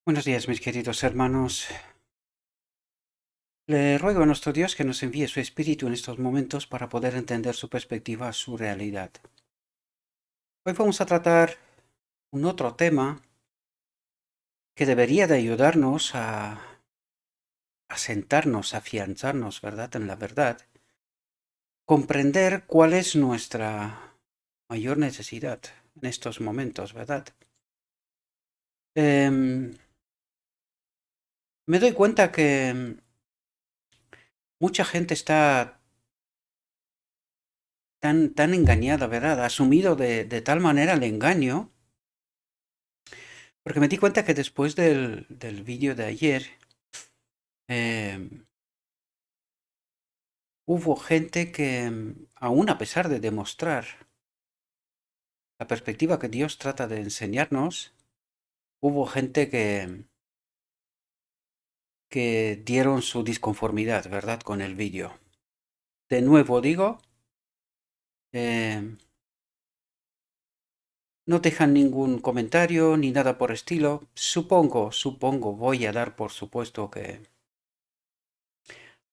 Buenos días, mis queridos hermanos. Le ruego a nuestro Dios que nos envíe su Espíritu en estos momentos para poder entender su perspectiva, su realidad. Hoy vamos a tratar un otro tema que debería de ayudarnos a sentarnos, a afianzarnos, ¿verdad?, en la verdad, comprender cuál es nuestra mayor necesidad en estos momentos, ¿verdad? Em, Me doy cuenta que mucha gente está tan engañada, ¿verdad? Asumido de tal manera el engaño, porque me di cuenta que después del vídeo de ayer, em, hubo gente que, aún a pesar de demostrar la perspectiva que Dios trata de enseñarnos, hubo gente que dieron su disconformidad, ¿verdad?, con el vídeo. De nuevo digo, em, no dejan ningún comentario ni nada por estilo. Supongo, voy a dar por supuesto que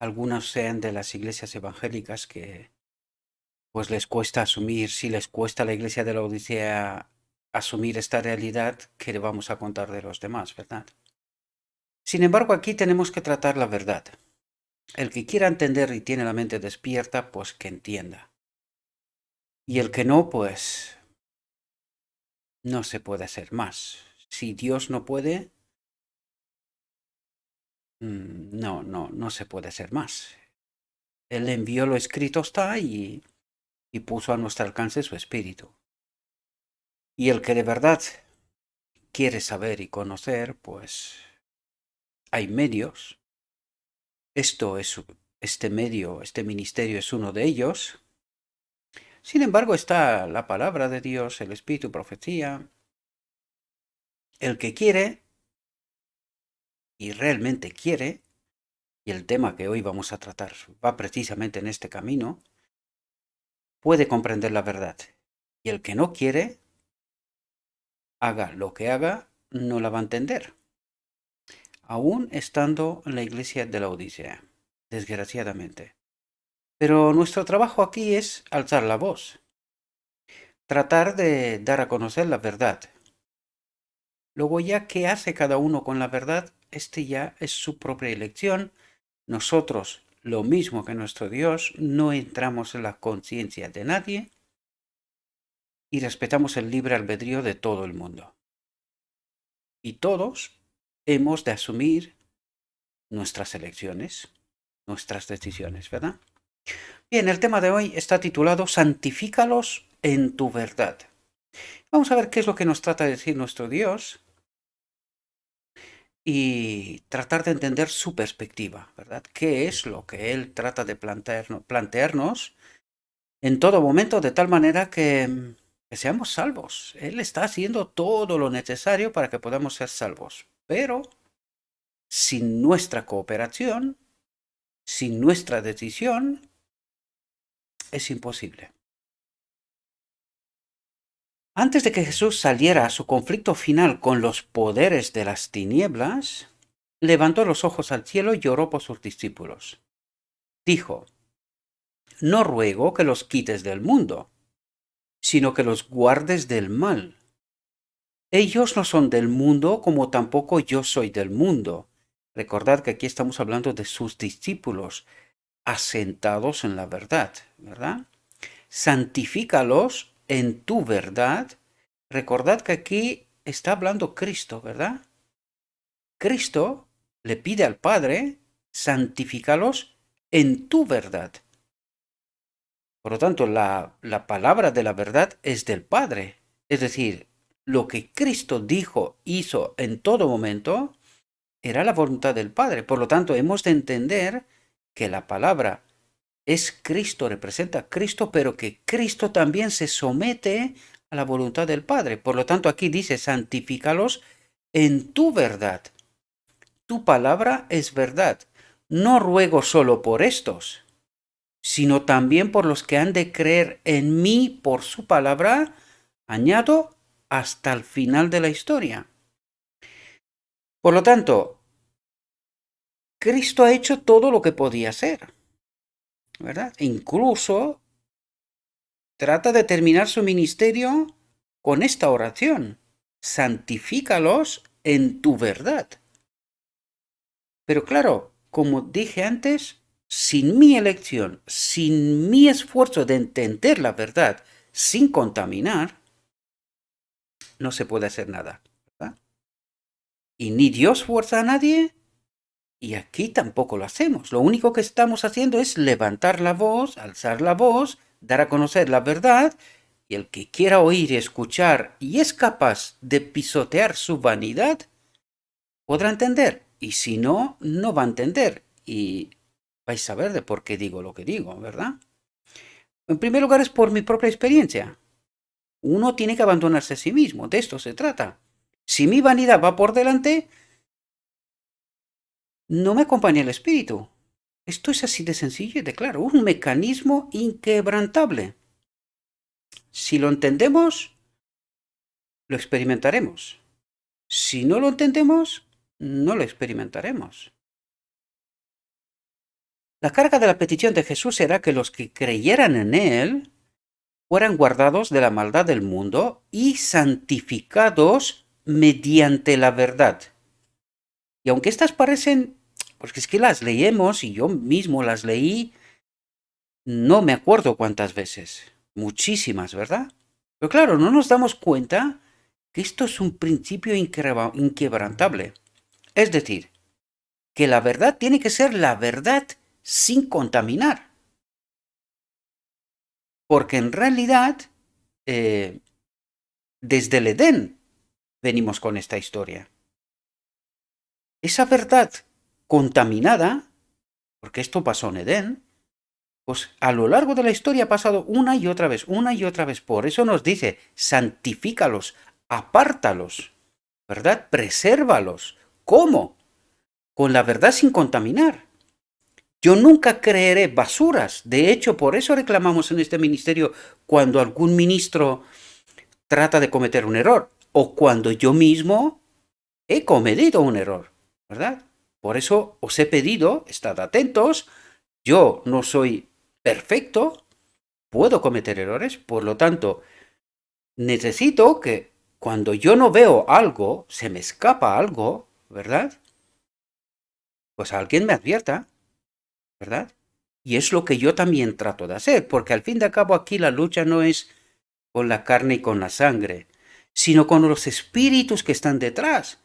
algunos sean de las iglesias evangélicas que pues les cuesta asumir, si les cuesta a la iglesia de la Odisea asumir esta realidad, ¿qué le vamos a contar de los demás, verdad? Sin embargo, aquí tenemos que tratar la verdad. El que quiera entender y tiene la mente despierta, pues que entienda. Y el que no, pues no se puede hacer más. Si Dios no puede, no se puede hacer más. Él envió lo escrito está y puso a nuestro alcance su espíritu. Y el que de verdad quiere saber y conocer, pues hay medios. Este medio, este ministerio es uno de ellos. Sin embargo, está la palabra de Dios, el espíritu, profecía. El que quiere, y realmente quiere, y el tema que hoy vamos a tratar va precisamente en este camino, puede comprender la verdad. Y el que no quiere, haga lo que haga, no la va a entender. Aún estando en la iglesia de la Odisea, desgraciadamente. Pero nuestro trabajo aquí es alzar la voz, tratar de dar a conocer la verdad. Luego ya qué hace cada uno con la verdad, ya es su propia elección. Nosotros, lo mismo que nuestro Dios, no entramos en la conciencia de nadie y respetamos el libre albedrío de todo el mundo. Y todos hemos de asumir nuestras elecciones, nuestras decisiones, ¿verdad? Bien, el tema de hoy está titulado Santifícalos en tu verdad. Vamos a ver qué es lo que nos trata de decir nuestro Dios y tratar de entender su perspectiva, ¿verdad? ¿Qué es lo que Él trata de plantearnos en todo momento de tal manera que seamos salvos? Él está haciendo todo lo necesario para que podamos ser salvos, pero sin nuestra cooperación, sin nuestra decisión, es imposible. Antes de que Jesús saliera a su conflicto final con los poderes de las tinieblas, levantó los ojos al cielo y oró por sus discípulos. Dijo: No ruego que los quites del mundo, sino que los guardes del mal. Ellos no son del mundo, como tampoco yo soy del mundo. Recordad que aquí estamos hablando de sus discípulos, asentados en la verdad, ¿verdad? Santifícalos en tu verdad. Recordad que aquí está hablando Cristo, ¿verdad? Cristo le pide al Padre, santifícalos en tu verdad. Por lo tanto, la palabra de la verdad es del Padre. Es decir, lo que Cristo dijo, hizo en todo momento, era la voluntad del Padre. Por lo tanto, hemos de entender que la palabra es Cristo, representa a Cristo, pero que Cristo también se somete a la voluntad del Padre. Por lo tanto, aquí dice, santifícalos en tu verdad. Tu palabra es verdad. No ruego solo por estos, sino también por los que han de creer en mí por su palabra, añado, hasta el final de la historia. Por lo tanto, Cristo ha hecho todo lo que podía hacer, ¿verdad? E incluso trata de terminar su ministerio con esta oración: santifícalos en tu verdad. Pero claro, como dije antes, sin mi elección, sin mi esfuerzo de entender la verdad, sin contaminar, no se puede hacer nada, ¿verdad? Y ni Dios fuerza a nadie, y aquí tampoco lo hacemos. Lo único que estamos haciendo es levantar la voz, alzar la voz, dar a conocer la verdad, y el que quiera oír y escuchar y es capaz de pisotear su vanidad, podrá entender. Y si no, no va a entender. Y vais a ver de por qué digo lo que digo, ¿verdad? En primer lugar es por mi propia experiencia. Uno tiene que abandonarse a sí mismo, de esto se trata. Si mi vanidad va por delante, no me acompaña el espíritu. Esto es así de sencillo y de claro, un mecanismo inquebrantable. Si lo entendemos, lo experimentaremos. Si no lo entendemos, no lo experimentaremos. La carga de la petición de Jesús era que los que creyeran en Él fueran guardados de la maldad del mundo y santificados mediante la verdad. Y aunque estas parecen, porque es que las leemos y yo mismo las leí, no me acuerdo cuántas veces, muchísimas, ¿verdad? Pero claro, no nos damos cuenta que esto es un principio inquebrantable. Es decir, que la verdad tiene que ser la verdad sin contaminar. Porque en realidad, desde el Edén venimos con esta historia. Esa verdad contaminada, porque esto pasó en Edén, pues a lo largo de la historia ha pasado una y otra vez, una y otra vez. Por eso nos dice, santifícalos, apártalos, ¿verdad? Presérvalos. ¿Cómo? Con la verdad sin contaminar. Yo nunca creeré basuras. De hecho, por eso reclamamos en este ministerio cuando algún ministro trata de cometer un error o cuando yo mismo he cometido un error, ¿verdad? Por eso os he pedido, estad atentos, yo no soy perfecto, puedo cometer errores, por lo tanto, necesito que cuando yo no veo algo, se me escapa algo, ¿verdad? Pues alguien me advierta, ¿verdad? Y es lo que yo también trato de hacer, porque al fin de cabo aquí la lucha no es con la carne y con la sangre, sino con los espíritus que están detrás.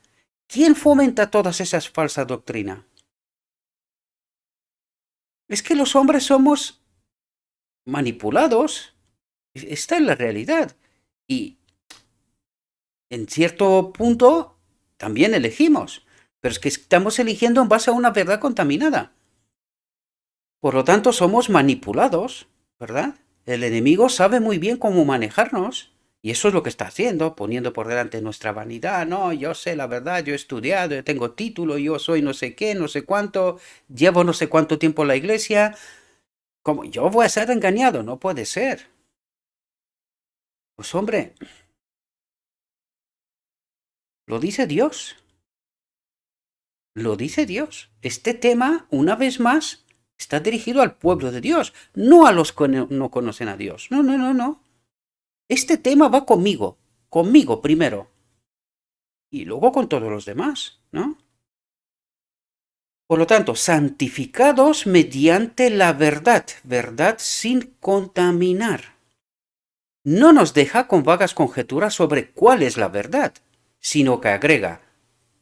¿Quién fomenta todas esas falsas doctrinas? Es que los hombres somos manipulados. Esta es la realidad. Y en cierto punto también elegimos. Pero es que estamos eligiendo en base a una verdad contaminada. Por lo tanto, somos manipulados, ¿verdad? El enemigo sabe muy bien cómo manejarnos. Y eso es lo que está haciendo, poniendo por delante nuestra vanidad. No, yo sé la verdad, yo he estudiado, yo tengo título, yo soy no sé qué, no sé cuánto, llevo no sé cuánto tiempo en la iglesia. ¿Cómo yo voy a ser engañado? No puede ser. Pues hombre, lo dice Dios. Lo dice Dios. Este tema, una vez más, está dirigido al pueblo de Dios, no a los que no conocen a Dios. No, no, no, no. Este tema va conmigo primero, y luego con todos los demás, ¿no? Por lo tanto, santificados mediante la verdad, verdad sin contaminar. No nos deja con vagas conjeturas sobre cuál es la verdad, sino que agrega,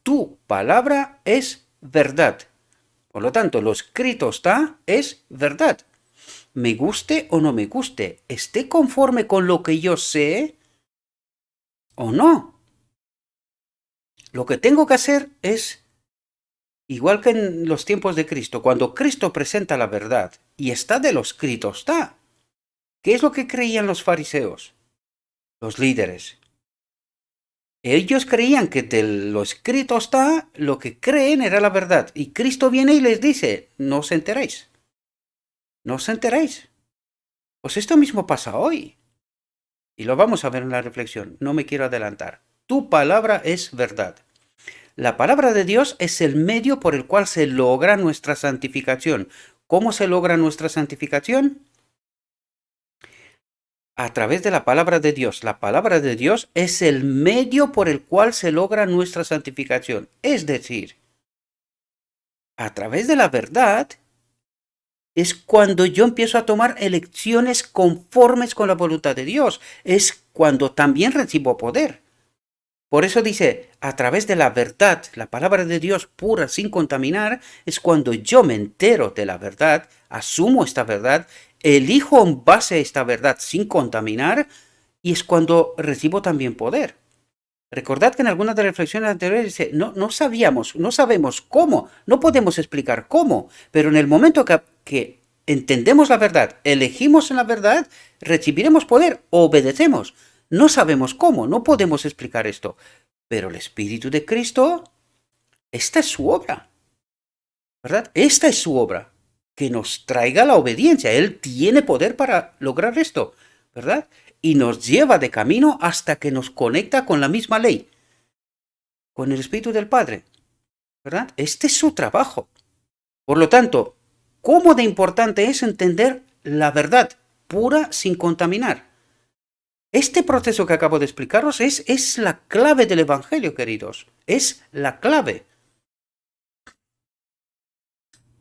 tu palabra es verdad. Por lo tanto, lo escrito está, es verdad. Me guste o no me guste, esté conforme con lo que yo sé o no. Lo que tengo que hacer es, igual que en los tiempos de Cristo, cuando Cristo presenta la verdad y está de lo escrito está. ¿Qué es lo que creían los fariseos? Los líderes. Ellos creían que de lo escrito está, lo que creen era la verdad. Y Cristo viene y les dice, no os enteráis. No os enteráis. Pues esto mismo pasa hoy. Y lo vamos a ver en la reflexión. No me quiero adelantar. Tu palabra es verdad. La palabra de Dios es el medio por el cual se logra nuestra santificación. ¿Cómo se logra nuestra santificación? A través de la palabra de Dios. La palabra de Dios es el medio por el cual se logra nuestra santificación. Es decir, a través de la verdad es cuando yo empiezo a tomar elecciones conformes con la voluntad de Dios. Es cuando también recibo poder. Por eso dice, a través de la verdad, la palabra de Dios pura, sin contaminar, es cuando yo me entero de la verdad, asumo esta verdad, elijo en base a esta verdad sin contaminar, y es cuando recibo también poder. Recordad que en algunas de las reflexiones anteriores dice, no sabíamos, no sabemos cómo, no podemos explicar cómo, pero en el momento que entendemos la verdad, elegimos en la verdad, recibiremos poder, obedecemos. No sabemos cómo, no podemos explicar esto, pero el Espíritu de Cristo, esta es su obra, ¿verdad? Esta es su obra, que nos traiga la obediencia. Él tiene poder para lograr esto, ¿verdad? Y nos lleva de camino hasta que nos conecta con la misma ley, con el Espíritu del Padre, ¿verdad? Este es su trabajo. Por lo tanto, ¿cómo de importante es entender la verdad pura sin contaminar? Este proceso que acabo de explicaros es la clave del Evangelio, queridos. Es la clave.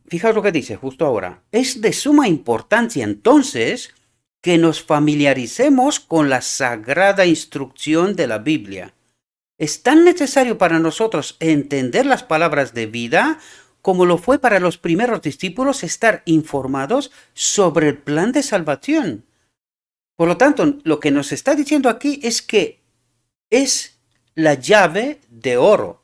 Fijaos lo que dice justo ahora. Es de suma importancia entonces que nos familiaricemos con la sagrada instrucción de la Biblia. Es tan necesario para nosotros entender las palabras de vida como lo fue para los primeros discípulos estar informados sobre el plan de salvación. Por lo tanto, lo que nos está diciendo aquí es que es la llave de oro.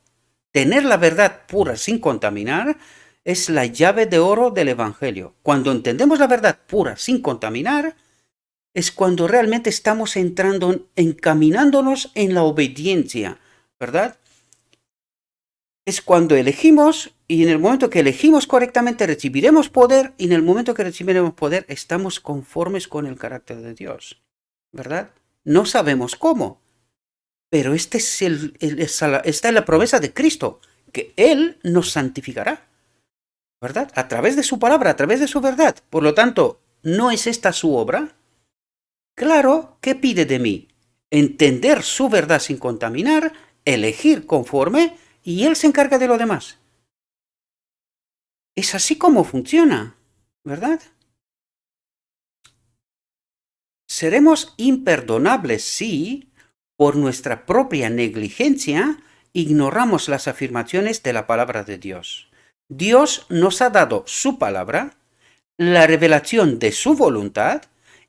Tener la verdad pura sin contaminar es la llave de oro del Evangelio. Cuando entendemos la verdad pura sin contaminar, es cuando realmente estamos entrando, encaminándonos en la obediencia, ¿verdad? Es cuando elegimos, y en el momento que elegimos correctamente recibiremos poder, y en el momento que recibiremos poder estamos conformes con el carácter de Dios, ¿verdad? No sabemos cómo, pero esta es la promesa de Cristo, que Él nos santificará, ¿verdad? A través de su palabra, a través de su verdad. Por lo tanto, ¿no es esta su obra? Claro, ¿qué pide de mí? Entender su verdad sin contaminar, elegir conforme, y Él se encarga de lo demás. Es así como funciona, ¿verdad? Seremos imperdonables si, por nuestra propia negligencia, ignoramos las afirmaciones de la palabra de Dios. Dios nos ha dado su palabra, la revelación de su voluntad,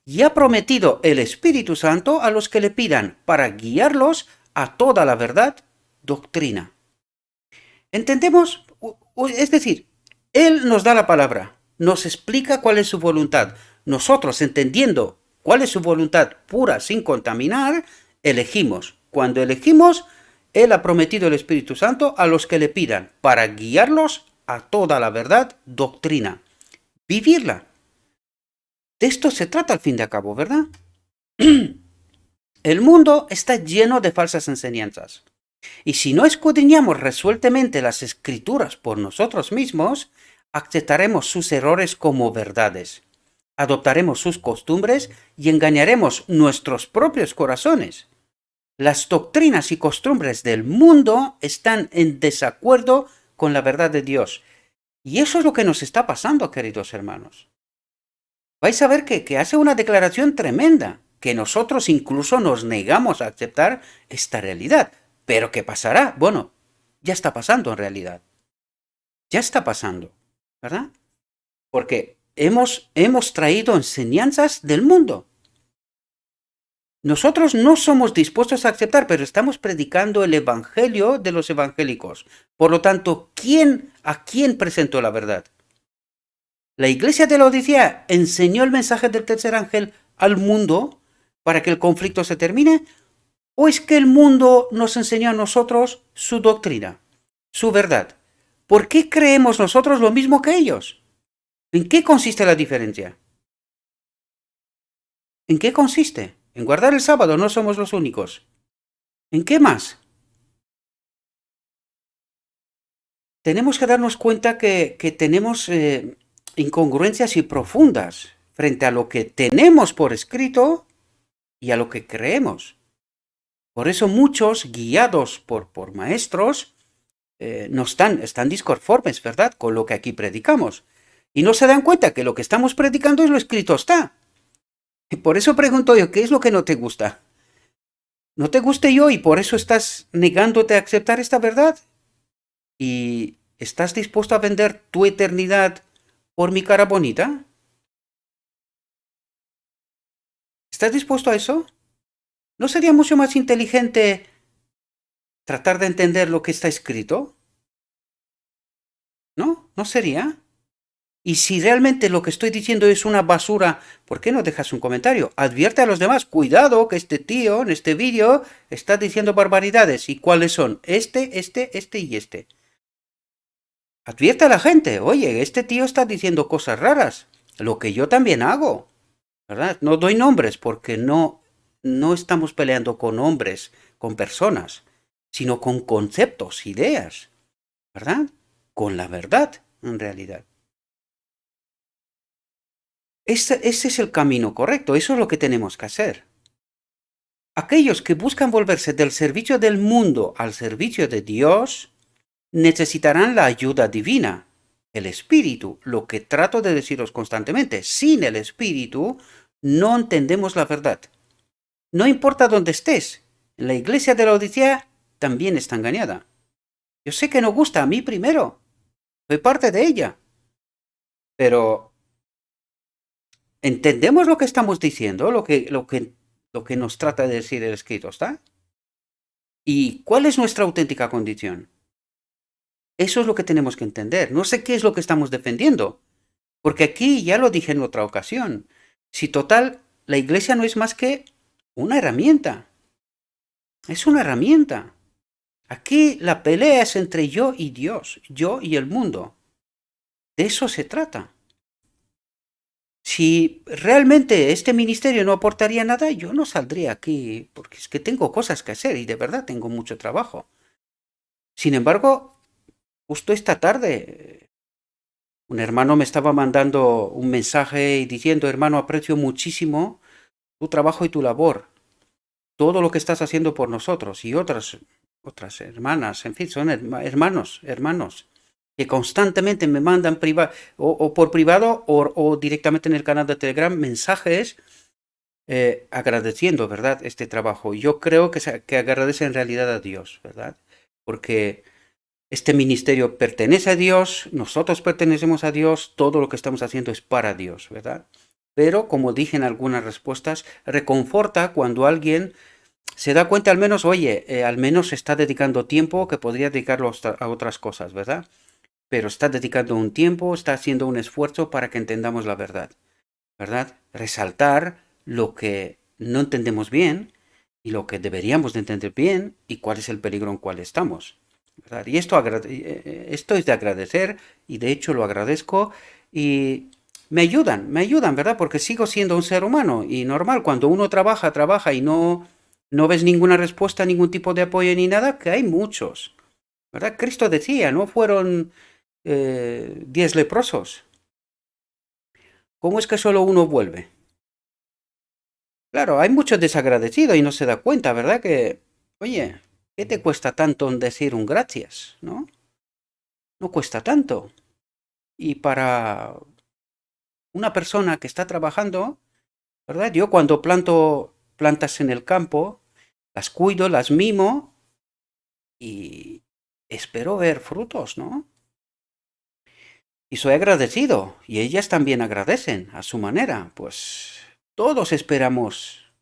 y ha prometido el Espíritu Santo a los que le pidan para guiarlos a toda la verdad, doctrina. ¿Entendemos? Es decir, Él nos da la palabra, nos explica cuál es su voluntad. Nosotros, entendiendo cuál es su voluntad pura, sin contaminar, elegimos. Cuando elegimos, Él ha prometido el Espíritu Santo a los que le pidan para guiarlos a toda la verdad, doctrina. Vivirla. De esto se trata al fin de cabo, ¿verdad? El mundo está lleno de falsas enseñanzas. Y si no escudriñamos resueltamente las escrituras por nosotros mismos, aceptaremos sus errores como verdades, adoptaremos sus costumbres y engañaremos nuestros propios corazones. Las doctrinas y costumbres del mundo están en desacuerdo con la verdad de Dios. Y eso es lo que nos está pasando, queridos hermanos. Vais a ver que hace una declaración tremenda, que nosotros incluso nos negamos a aceptar esta realidad. ¿Pero qué pasará? Bueno, ya está pasando en realidad. Ya está pasando, ¿verdad? Porque hemos traído enseñanzas del mundo. Nosotros no somos dispuestos a aceptar, pero estamos predicando el evangelio de los evangélicos. Por lo tanto, ¿a quién presentó la verdad? ¿La iglesia de la Odisea enseñó el mensaje del tercer ángel al mundo para que el conflicto se termine? ¿O es que el mundo nos enseñó a nosotros su doctrina, su verdad? ¿Por qué creemos nosotros lo mismo que ellos? ¿En qué consiste la diferencia? ¿En qué consiste? En guardar el sábado, no somos los únicos. ¿En qué más? tenemos que darnos cuenta que tenemos incongruencias y profundas frente a lo que tenemos por escrito y a lo que creemos. Por eso muchos, guiados por maestros, no están disconformes, ¿verdad?, con lo que aquí predicamos. Y no se dan cuenta que lo que estamos predicando es lo escrito está. Y por eso pregunto yo, ¿qué es lo que no te gusta? ¿No te guste yo y por eso estás negándote a aceptar esta verdad? ¿Y estás dispuesto a vender tu eternidad por mi cara bonita? ¿Estás dispuesto a eso? ¿No sería mucho más inteligente tratar de entender lo que está escrito? ¿No? ¿No sería? Y si realmente lo que estoy diciendo es una basura, ¿por qué no dejas un comentario? Advierte a los demás, cuidado que este tío en este vídeo está diciendo barbaridades. ¿Y cuáles son? Este y este. Advierte a la gente, oye, este tío está diciendo cosas raras, lo que yo también hago, ¿verdad? No doy nombres porque no estamos peleando con hombres, con personas, sino con conceptos, ideas, ¿verdad? Con la verdad, en realidad. Ese es el camino correcto, eso es lo que tenemos que hacer. Aquellos que buscan volverse del servicio del mundo al servicio de Dios necesitarán la ayuda divina, el Espíritu, lo que trato de deciros constantemente. Sin el Espíritu no entendemos la verdad. No importa dónde estés, la iglesia de la Odisea también está engañada. Yo sé que no gusta, a mí primero, soy parte de ella, pero ¿entendemos lo que estamos diciendo, lo que nos trata de decir el escrito, está? ¿Y cuál es nuestra auténtica condición? Eso es lo que tenemos que entender. No sé qué es lo que estamos defendiendo. Porque aquí ya lo dije en otra ocasión. Si total, la iglesia no es más que una herramienta. Es una herramienta. Aquí la pelea es entre yo y Dios, yo y el mundo. De eso se trata. Si realmente este ministerio no aportaría nada, yo no saldría aquí, porque es que tengo cosas que hacer y de verdad tengo mucho trabajo. Sin embargo, justo esta tarde, un hermano me estaba mandando un mensaje y diciendo, hermano, aprecio muchísimo tu trabajo y tu labor, todo lo que estás haciendo por nosotros y otras hermanas, en fin, son hermanos, que constantemente me mandan o por privado o directamente en el canal de Telegram mensajes agradeciendo, ¿verdad?, este trabajo. Yo creo que agradece en realidad a Dios, ¿verdad? Porque este ministerio pertenece a Dios, nosotros pertenecemos a Dios, todo lo que estamos haciendo es para Dios, ¿verdad? Pero, como dije en algunas respuestas, reconforta cuando alguien se da cuenta al menos, oye, al menos está dedicando tiempo que podría dedicarlo a otras cosas, ¿verdad? Pero está dedicando un tiempo, está haciendo un esfuerzo para que entendamos la verdad, ¿verdad? Resaltar lo que no entendemos bien y lo que deberíamos de entender bien y cuál es el peligro en cual estamos, ¿verdad? Y esto es de agradecer y de hecho lo agradezco y me ayudan, ¿verdad? Porque sigo siendo un ser humano y normal, cuando uno trabaja y no ves ninguna respuesta, ningún tipo de apoyo ni nada, que hay muchos, ¿verdad? Cristo decía, no fueron 10 leprosos. ¿Cómo es que solo uno vuelve? Claro, hay muchos desagradecidos y no se da cuenta, ¿verdad? Que, oye, ¿qué te cuesta tanto en decir un gracias, no? No cuesta tanto. Y para una persona que está trabajando, ¿verdad? Yo cuando planto plantas en el campo, las cuido, las mimo y espero ver frutos, ¿no? Y soy agradecido, y ellas también agradecen a su manera, pues todos esperamos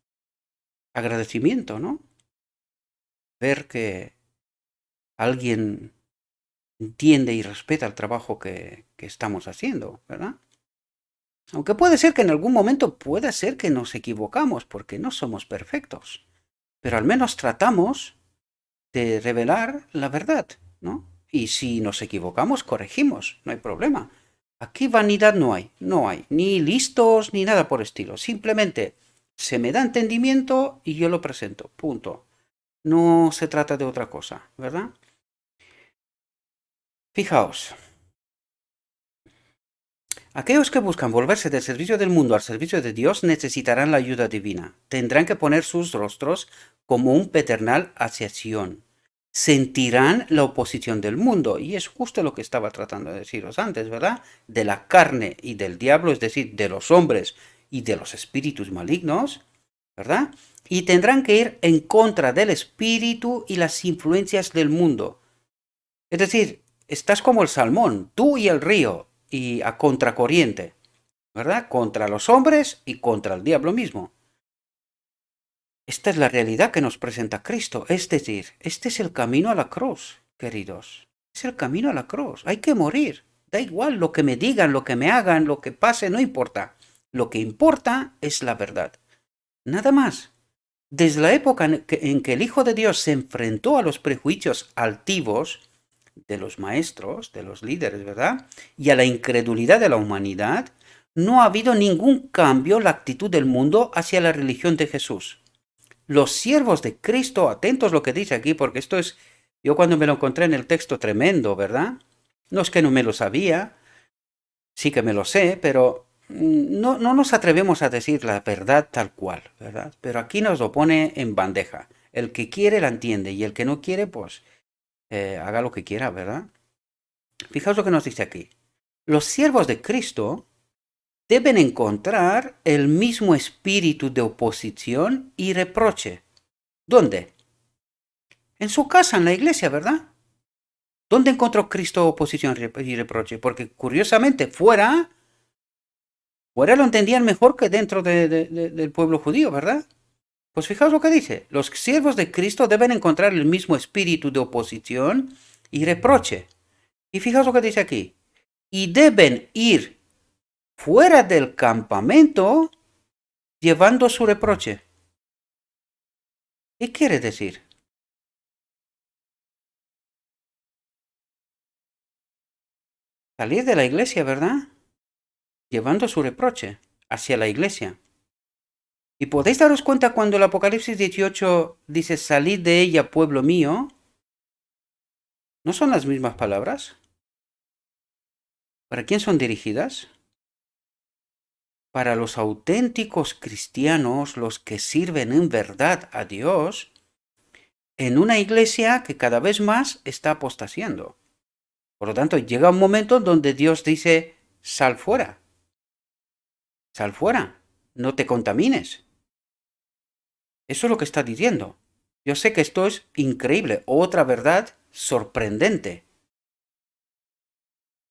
agradecimiento, ¿no? Ver que alguien entiende y respeta el trabajo que estamos haciendo, ¿verdad? Aunque puede ser que en algún momento pueda ser que nos equivocamos, porque no somos perfectos, pero al menos tratamos de revelar la verdad, ¿no? Y si nos equivocamos, corregimos, no hay problema. Aquí vanidad no hay, ni listos ni nada por estilo. Simplemente se me da entendimiento y yo lo presento, punto. No se trata de otra cosa, ¿verdad? Fijaos, aquellos que buscan volverse del servicio del mundo al servicio de Dios necesitarán la ayuda divina. Tendrán que poner sus rostros como un pedernal hacia Sion. Sentirán la oposición del mundo, y es justo lo que estaba tratando de deciros antes, ¿verdad? De la carne y del diablo, es decir, de los hombres y de los espíritus malignos, ¿verdad? Y tendrán que ir en contra del espíritu y las influencias del mundo. Es decir, estás como el salmón, tú y el río, y a contracorriente, ¿verdad? Contra los hombres y contra el diablo mismo. Esta es la realidad que nos presenta Cristo, es decir, este es el camino a la cruz, queridos. Es el camino a la cruz, hay que morir. Da igual lo que me digan, lo que me hagan, lo que pase, no importa. Lo que importa es la verdad. Nada más. Desde la época en que el Hijo de Dios se enfrentó a los prejuicios altivos de los maestros, de los líderes, ¿verdad? Y a la incredulidad de la humanidad, no ha habido ningún cambio en la actitud del mundo hacia la religión de Jesús. Los siervos de Cristo, atentos lo que dice aquí, porque esto es, yo cuando me lo encontré en el texto tremendo, ¿verdad? No es que no me lo sabía, sí que me lo sé, pero no nos atrevemos a decir la verdad tal cual, ¿verdad? Pero aquí nos lo pone en bandeja. El que quiere la entiende y el que no quiere, pues haga lo que quiera, ¿verdad? Fijaos lo que nos dice aquí. Los siervos de Cristo deben encontrar el mismo espíritu de oposición y reproche. ¿Dónde? En su casa, en la iglesia, ¿verdad? ¿Dónde encontró Cristo oposición y reproche? Porque curiosamente fuera lo entendían mejor que dentro del pueblo judío, ¿verdad? Pues fijaos lo que dice. Los siervos de Cristo deben encontrar el mismo espíritu de oposición y reproche. Y fijaos lo que dice aquí. Y deben ir fuera del campamento llevando su reproche. ¿Qué quiere decir? Salir de la iglesia, ¿verdad? Llevando su reproche hacia la iglesia. Y podéis daros cuenta cuando el Apocalipsis 18 dice, salid de ella, pueblo mío, ¿no son las mismas palabras? ¿Para quién son dirigidas? Para los auténticos cristianos, los que sirven en verdad a Dios, en una iglesia que cada vez más está apostasiando. Por lo tanto, llega un momento donde Dios dice, sal fuera, no te contamines. Eso es lo que está diciendo. Yo sé que esto es increíble, otra verdad sorprendente.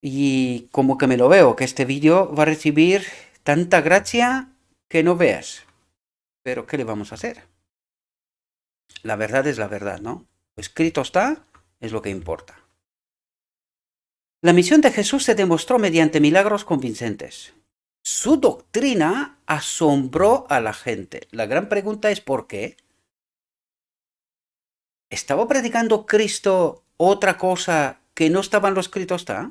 Y como que me lo veo, que este vídeo va a recibir tanta gracia que no veas. Pero ¿qué le vamos a hacer? La verdad es la verdad, ¿no? Escrito está, es lo que importa. La misión de Jesús se demostró mediante milagros convincentes. Su doctrina asombró a la gente. La gran pregunta es ¿por qué? ¿Estaba predicando Cristo otra cosa que no estaba en lo escrito está?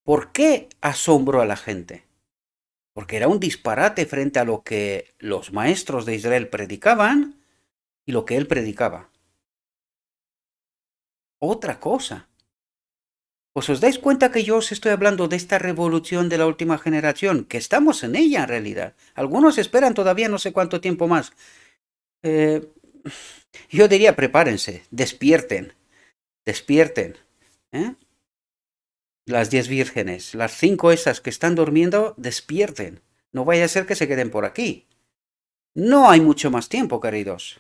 ¿Por qué asombró a la gente? Porque era un disparate frente a lo que los maestros de Israel predicaban y lo que él predicaba. Otra cosa. ¿Os dais cuenta que yo os estoy hablando de esta revolución de la última generación? Que estamos en ella en realidad. Algunos esperan todavía no sé cuánto tiempo más. Yo diría prepárense, despierten, despierten. ¿Eh? Las 10 vírgenes, las 5 esas que están durmiendo, despierten. No vaya a ser que se queden por aquí. No hay mucho más tiempo, queridos.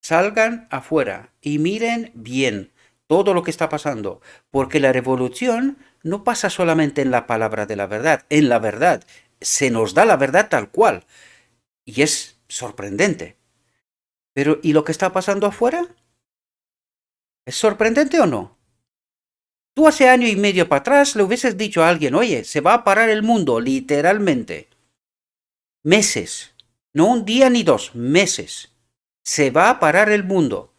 Salgan afuera y miren bien todo lo que está pasando, porque la revolución no pasa solamente en la palabra de la verdad, en la verdad. Se nos da la verdad tal cual. Y es sorprendente. Pero, ¿y lo que está pasando afuera? ¿Es sorprendente o no? Tú hace año y medio para atrás le hubieses dicho a alguien, oye, se va a parar el mundo, literalmente. Meses. No un día ni 2, meses. Se va a parar el mundo.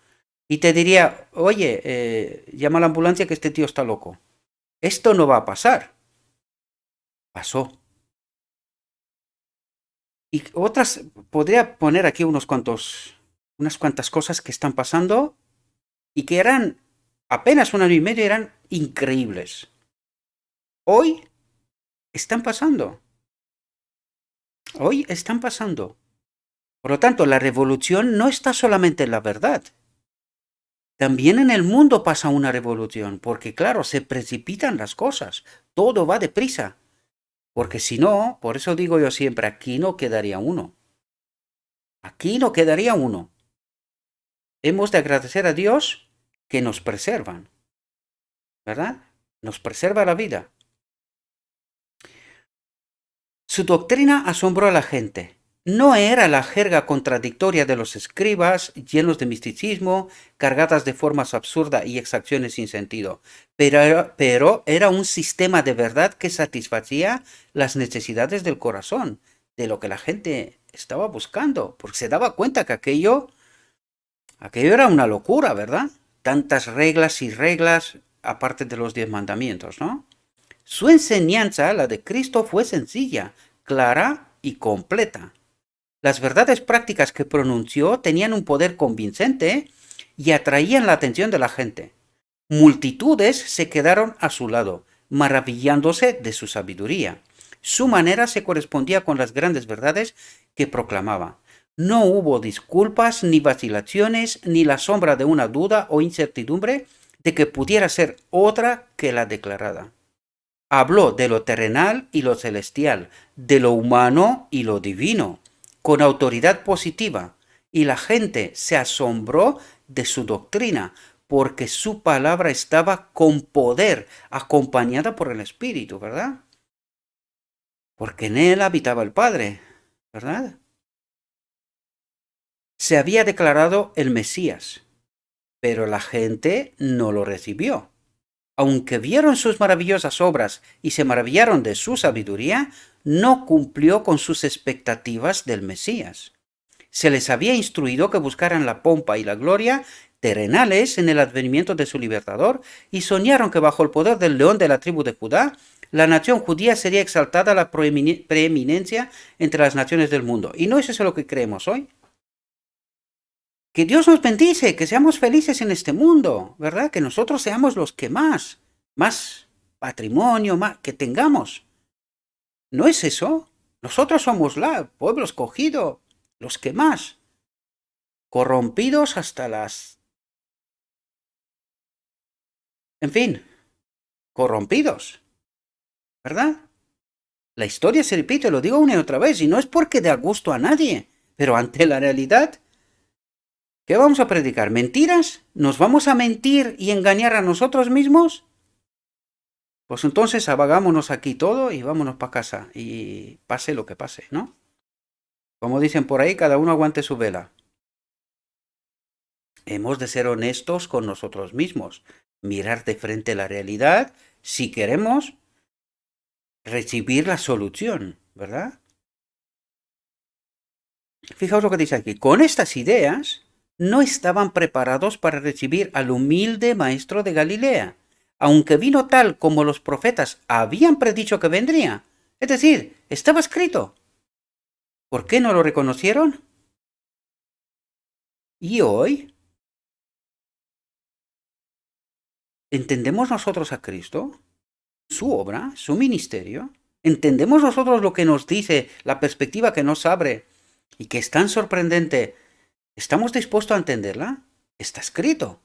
Y te diría, oye, llama a la ambulancia que este tío está loco. Esto no va a pasar. Pasó. Y otras, podría poner aquí unas cuantas cosas que están pasando y que eran apenas un año y medio eran increíbles. Hoy están pasando. Hoy están pasando. Por lo tanto, la revolución no está solamente en la verdad. También en el mundo pasa una revolución, porque claro, se precipitan las cosas. Todo va deprisa. Porque si no, por eso digo yo siempre, aquí no quedaría uno. Aquí no quedaría uno. Hemos de agradecer a Dios que nos preservan, ¿verdad? Nos preserva la vida. Su doctrina asombró a la gente. No era la jerga contradictoria de los escribas, llenos de misticismo, cargadas de formas absurdas y exacciones sin sentido, pero era un sistema de verdad que satisfacía las necesidades del corazón, de lo que la gente estaba buscando, porque se daba cuenta que aquello era una locura, ¿verdad? Tantas reglas y reglas, aparte de los 10 mandamientos, ¿no? Su enseñanza, la de Cristo, fue sencilla, clara y completa. Las verdades prácticas que pronunció tenían un poder convincente y atraían la atención de la gente. Multitudes se quedaron a su lado, maravillándose de su sabiduría. Su manera se correspondía con las grandes verdades que proclamaba. No hubo disculpas, ni vacilaciones, ni la sombra de una duda o incertidumbre de que pudiera ser otra que la declarada. Habló de lo terrenal y lo celestial, de lo humano y lo divino, con autoridad positiva, y la gente se asombró de su doctrina, porque su palabra estaba con poder, acompañada por el Espíritu, ¿verdad? Porque en él habitaba el Padre, ¿verdad? Se había declarado el Mesías, pero la gente no lo recibió. Aunque vieron sus maravillosas obras y se maravillaron de su sabiduría, no cumplió con sus expectativas del Mesías. Se les había instruido que buscaran la pompa y la gloria terrenales en el advenimiento de su libertador y soñaron que bajo el poder del león de la tribu de Judá, la nación judía sería exaltada a la preeminencia entre las naciones del mundo. ¿Y no es eso lo que creemos hoy? Que Dios nos bendice, que seamos felices en este mundo, ¿verdad? Que nosotros seamos los que más patrimonio, más que tengamos. ¿No es eso? Nosotros somos el pueblo escogido, los que más, corrompidos hasta las... En fin, corrompidos, ¿verdad? La historia se repite, lo digo una y otra vez, y no es porque dé gusto a nadie, pero ante la realidad, ¿qué vamos a predicar? ¿Mentiras? ¿Nos vamos a mentir y engañar a nosotros mismos? Pues entonces avagámonos aquí todo y vámonos para casa y pase lo que pase, ¿no? Como dicen por ahí, cada uno aguante su vela. Hemos de ser honestos con nosotros mismos, mirar de frente la realidad si queremos recibir la solución, ¿verdad? Fijaos lo que dice aquí. Con estas ideas no estaban preparados para recibir al humilde maestro de Galilea, aunque vino tal como los profetas habían predicho que vendría. Es decir, estaba escrito. ¿Por qué no lo reconocieron? Y hoy, ¿entendemos nosotros a Cristo? Su obra, su ministerio. ¿Entendemos nosotros lo que nos dice, la perspectiva que nos abre y que es tan sorprendente? ¿Estamos dispuestos a entenderla? Está escrito.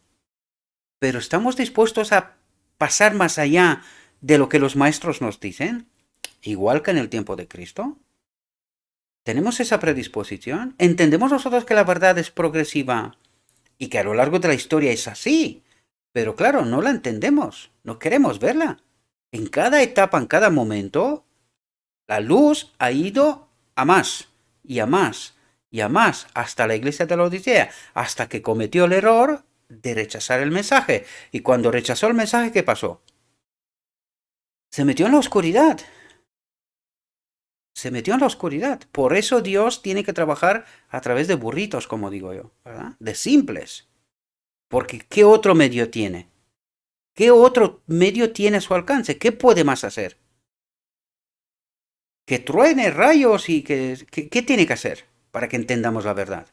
Pero ¿estamos dispuestos a pasar más allá de lo que los maestros nos dicen? Igual que en el tiempo de Cristo. ¿Tenemos esa predisposición? ¿Entendemos nosotros que la verdad es progresiva y que a lo largo de la historia es así? Pero claro, no la entendemos, no queremos verla. En cada etapa, en cada momento, la luz ha ido a más y a más y a más hasta la iglesia de la Odisea, hasta que cometió el error de rechazar el mensaje. Y cuando rechazó el mensaje, ¿qué pasó? Se metió en la oscuridad. Se metió en la oscuridad. Por eso Dios tiene que trabajar a través de burritos, como digo yo, ¿verdad? De simples. Porque ¿qué otro medio tiene? ¿Qué otro medio tiene a su alcance? ¿Qué puede más hacer? Que truene rayos y ¿qué tiene que hacer para que entendamos la verdad?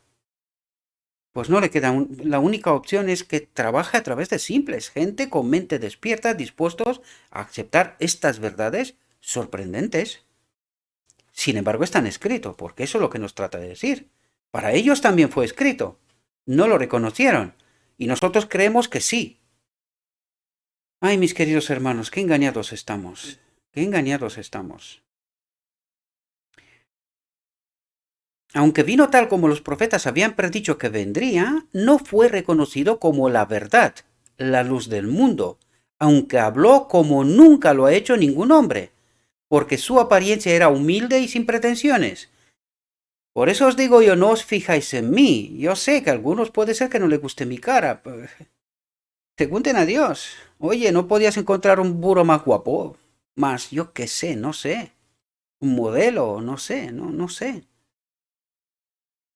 Pues no le queda la única opción es que trabaje a través de simples, gente con mente despierta, dispuestos a aceptar estas verdades sorprendentes. Sin embargo, están escritos, porque eso es lo que nos trata de decir. Para ellos también fue escrito. No lo reconocieron. Y nosotros creemos que sí. Ay, mis queridos hermanos, qué engañados estamos. Qué engañados estamos. Aunque vino tal como los profetas habían predicho que vendría, no fue reconocido como la verdad, la luz del mundo, aunque habló como nunca lo ha hecho ningún hombre, porque su apariencia era humilde y sin pretensiones. Por eso os digo yo, no os fijáis en mí. Yo sé que a algunos puede ser que no les guste mi cara. Pregunten a Dios. Oye, ¿no podías encontrar un burro más guapo? Más, yo qué sé, no sé. Un modelo, no sé, no sé.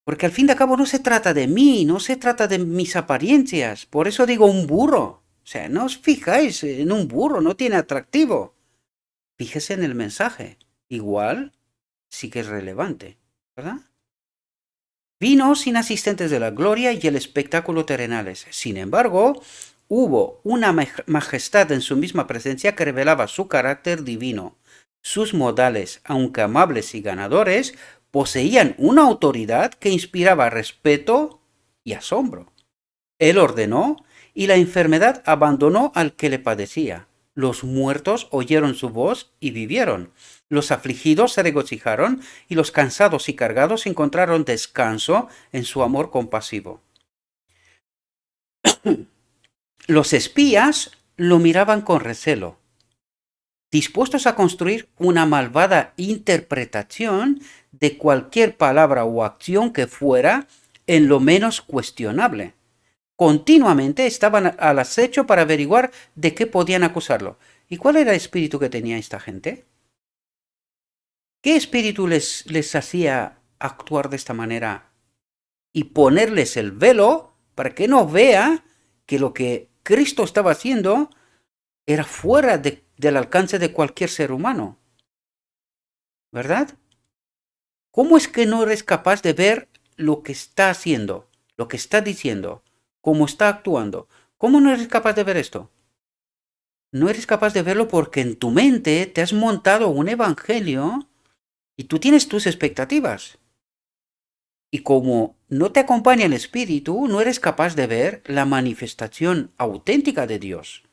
Porque al fin de cabo no se trata de mí, no se trata de mis apariencias. Por eso digo un burro. O sea, no os fijáis en un burro, no tiene atractivo. Fíjese en el mensaje. Igual sí que es relevante, ¿verdad? Vino sin asistentes de la gloria y el espectáculo terrenales. Sin embargo, hubo una majestad en su misma presencia que revelaba su carácter divino. Sus modales, aunque amables y ganadores, poseían una autoridad que inspiraba respeto y asombro. Él ordenó y la enfermedad abandonó al que le padecía. Los muertos oyeron su voz y vivieron. Los afligidos se regocijaron y los cansados y cargados encontraron descanso en su amor compasivo. Los espías lo miraban con recelo, dispuestos a construir una malvada interpretación de cualquier palabra o acción que fuera en lo menos cuestionable. Continuamente estaban al acecho para averiguar de qué podían acusarlo. ¿Y cuál era el espíritu que tenía esta gente? ¿Qué espíritu les hacía actuar de esta manera y ponerles el velo para que no vea que lo que Cristo estaba haciendo era fuera del alcance de cualquier ser humano? ¿Verdad? ¿Cómo es que no eres capaz de ver lo que está haciendo, lo que está diciendo, cómo está actuando? ¿Cómo no eres capaz de ver esto? No eres capaz de verlo porque en tu mente te has montado un evangelio y tú tienes tus expectativas. Y como no te acompaña el Espíritu, no eres capaz de ver la manifestación auténtica de Dios,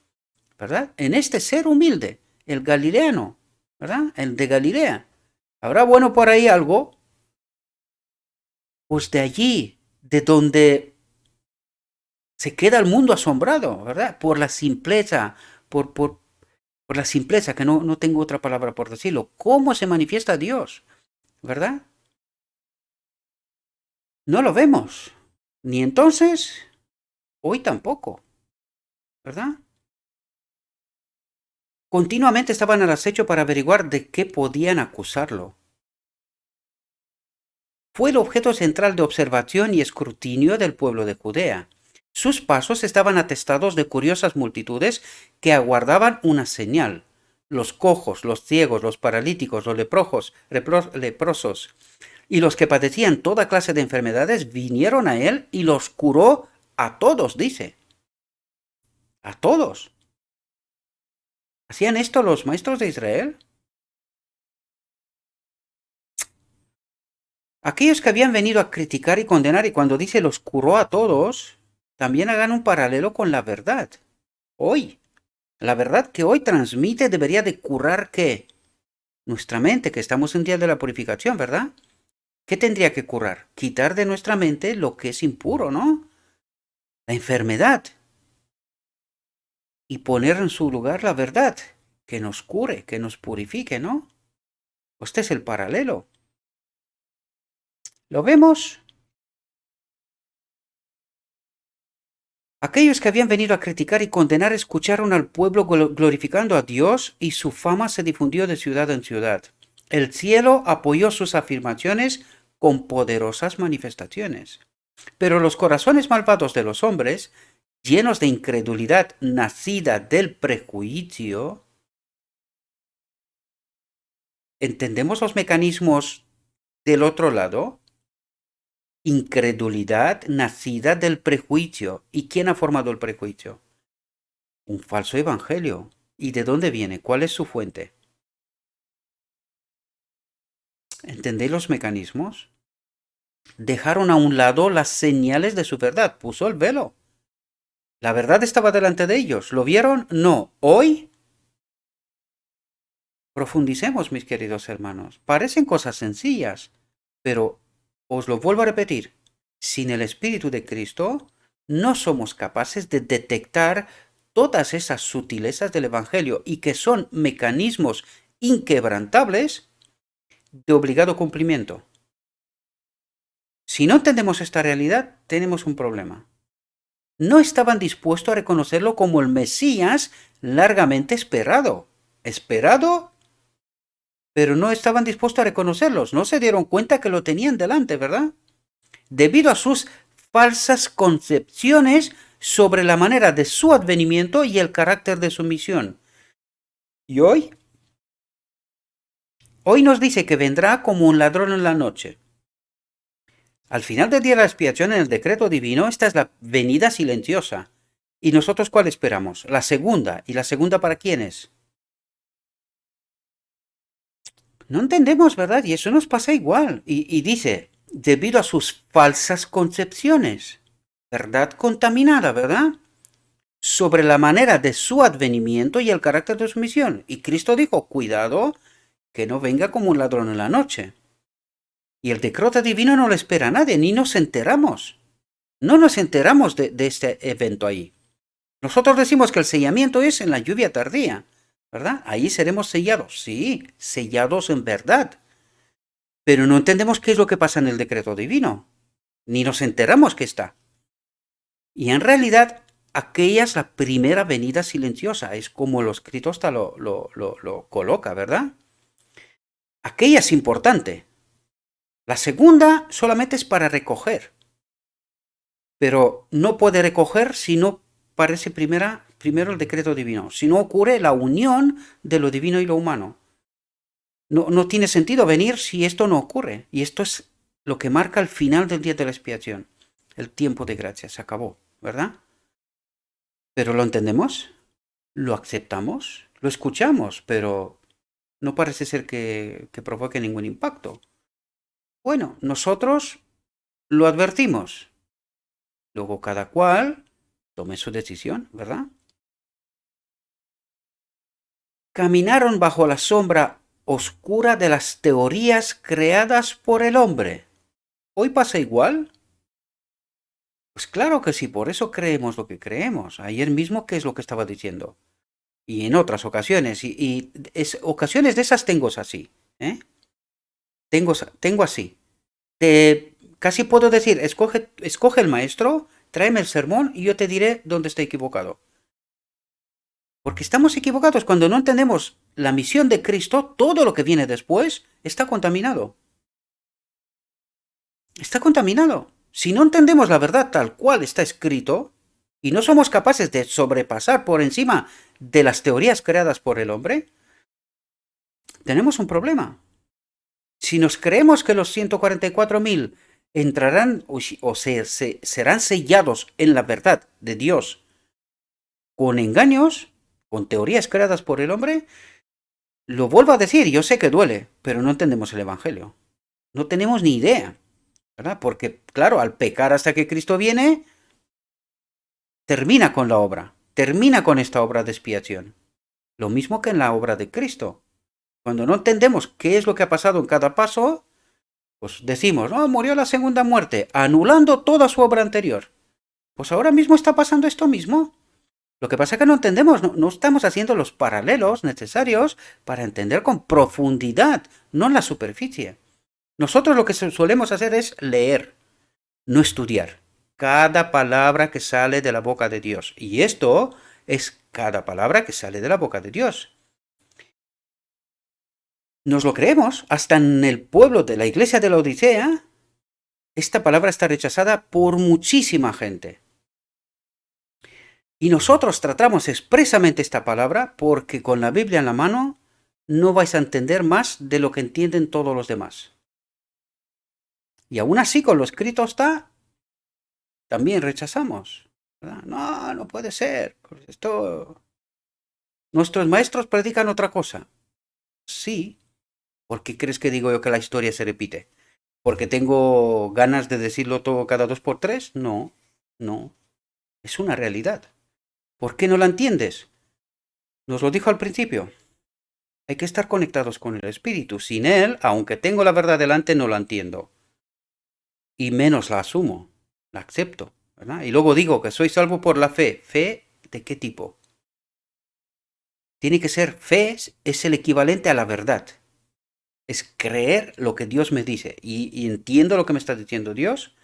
¿verdad? En este ser humilde, el galileano, ¿verdad? El de Galilea. ¿Habrá bueno por ahí algo? Pues de allí, de donde se queda el mundo asombrado, ¿verdad? Por la simpleza, por la simpleza, que no tengo otra palabra por decirlo. ¿Cómo se manifiesta Dios? ¿Verdad? No lo vemos. Ni entonces, hoy tampoco, ¿verdad? Continuamente estaban al acecho para averiguar de qué podían acusarlo. Fue el objeto central de observación y escrutinio del pueblo de Judea. Sus pasos estaban atestados de curiosas multitudes que aguardaban una señal. Los cojos, los ciegos, los paralíticos, los leprosos y los que padecían toda clase de enfermedades vinieron a él y los curó a todos, dice. A todos. ¿Hacían esto los maestros de Israel? Aquellos que habían venido a criticar y condenar, y cuando dice los curó a todos, también hagan un paralelo con la verdad. Hoy, la verdad que hoy transmite debería de curar ¿qué? Nuestra mente, que estamos en día de la purificación, ¿verdad? ¿Qué tendría que curar? Quitar de nuestra mente lo que es impuro, ¿no? La enfermedad. Y poner en su lugar la verdad, que nos cure, que nos purifique, ¿no? Este es el paralelo. ¿Lo vemos? Aquellos que habían venido a criticar y condenar escucharon al pueblo glorificando a Dios y su fama se difundió de ciudad en ciudad. El cielo apoyó sus afirmaciones con poderosas manifestaciones. Pero los corazones malvados de los hombres, llenos de incredulidad nacida del prejuicio, ¿entendemos los mecanismos del otro lado? incredulidad nacida del prejuicio. ¿Y quién ha formado el prejuicio? Un falso evangelio. ¿Y de dónde viene? ¿Cuál es su fuente? ¿Entendéis los mecanismos? Dejaron a un lado las señales de su verdad. Puso el velo. La verdad estaba delante de ellos. ¿Lo vieron? No. Hoy profundicemos, mis queridos hermanos. Parecen cosas sencillas, pero os lo vuelvo a repetir. Sin el Espíritu de Cristo, no somos capaces de detectar todas esas sutilezas del Evangelio y que son mecanismos inquebrantables de obligado cumplimiento. Si no entendemos esta realidad, tenemos un problema. No estaban dispuestos a reconocerlo como el Mesías largamente esperado. Esperado, pero no estaban dispuestos a reconocerlos. No se dieron cuenta que lo tenían delante, ¿verdad? Debido a sus falsas concepciones sobre la manera de su advenimiento y el carácter de su misión. Y hoy nos dice que vendrá como un ladrón en la noche. Al final del día de la expiación, en el decreto divino, esta es la venida silenciosa. ¿Y nosotros cuál esperamos? La segunda. ¿Y la segunda para quién es? No entendemos, ¿verdad? Y eso nos pasa igual. Y dice, debido a sus falsas concepciones. Verdad contaminada, ¿verdad? Sobre la manera de su advenimiento y el carácter de su misión. Y Cristo dijo, cuidado, que no venga como un ladrón en la noche. Y el decreto divino no lo espera a nadie, ni nos enteramos. No nos enteramos de este evento ahí. Nosotros decimos que el sellamiento es en la lluvia tardía, ¿verdad? Ahí seremos sellados, sí, sellados en verdad. Pero no entendemos qué es lo que pasa en el decreto divino, ni nos enteramos que está. Y en realidad, aquella es la primera venida silenciosa, es como lo escrito hasta lo coloca, ¿verdad? Aquella es importante. La segunda solamente es para recoger, pero no puede recoger si no parece primero el decreto divino, si no ocurre la unión de lo divino y lo humano. No tiene sentido venir si esto no ocurre. Y esto es lo que marca el final del día de la expiación. El tiempo de gracia se acabó, ¿verdad? Pero lo entendemos, lo aceptamos, lo escuchamos, pero no parece ser que provoque ningún impacto. Bueno, nosotros lo advertimos. Luego cada cual tome su decisión, ¿verdad? Caminaron bajo la sombra oscura de las teorías creadas por el hombre. ¿Hoy pasa igual? Pues claro que sí, por eso creemos lo que creemos. Ayer mismo, ¿qué es lo que estaba diciendo? Y en otras ocasiones, ocasiones de esas tengo así, ¿eh? Tengo así. Casi puedo decir, escoge el maestro, tráeme el sermón y yo te diré dónde está equivocado. Porque estamos equivocados cuando no entendemos la misión de Cristo, todo lo que viene después está contaminado. Está contaminado. Si no entendemos la verdad tal cual está escrito, y no somos capaces de sobrepasar por encima de las teorías creadas por el hombre, tenemos un problema. Si nos creemos que los 144.000 entrarán serán sellados en la verdad de Dios con engaños, con teorías creadas por el hombre, lo vuelvo a decir, yo sé que duele, pero no entendemos el Evangelio. No tenemos ni idea, ¿verdad? Porque, claro, al pecar hasta que Cristo viene, termina con la obra, termina con esta obra de expiación. Lo mismo que en la obra de Cristo. Cuando no entendemos qué es lo que ha pasado en cada paso, pues decimos, no, murió la segunda muerte, anulando toda su obra anterior. Pues ahora mismo está pasando esto mismo. Lo que pasa es que no entendemos, no estamos haciendo los paralelos necesarios para entender con profundidad, no en la superficie. Nosotros lo que solemos hacer es leer, no estudiar cada palabra que sale de la boca de Dios. Y esto es cada palabra que sale de la boca de Dios. Nos lo creemos, hasta en el pueblo de la iglesia de la Odisea, esta palabra está rechazada por muchísima gente. Y nosotros tratamos expresamente esta palabra porque con la Biblia en la mano no vais a entender más de lo que entienden todos los demás. Y aún así, con lo escrito está, también rechazamos. ¿Verdad? No, no puede ser. Esto, nuestros maestros predican otra cosa. Sí. ¿Por qué crees que digo yo que la historia se repite? ¿Porque tengo ganas de decirlo todo cada 2 por 3? No, no. Es una realidad. ¿Por qué no la entiendes? Nos lo dijo al principio. Hay que estar conectados con el Espíritu. Sin Él, aunque tengo la verdad delante, no la entiendo. Y menos la asumo. La acepto. ¿Verdad? Y luego digo que soy salvo por la fe. ¿Fe de qué tipo? Tiene que ser fe, es el equivalente a la verdad. Es creer lo que Dios me dice. Y entiendo lo que me está diciendo Dios.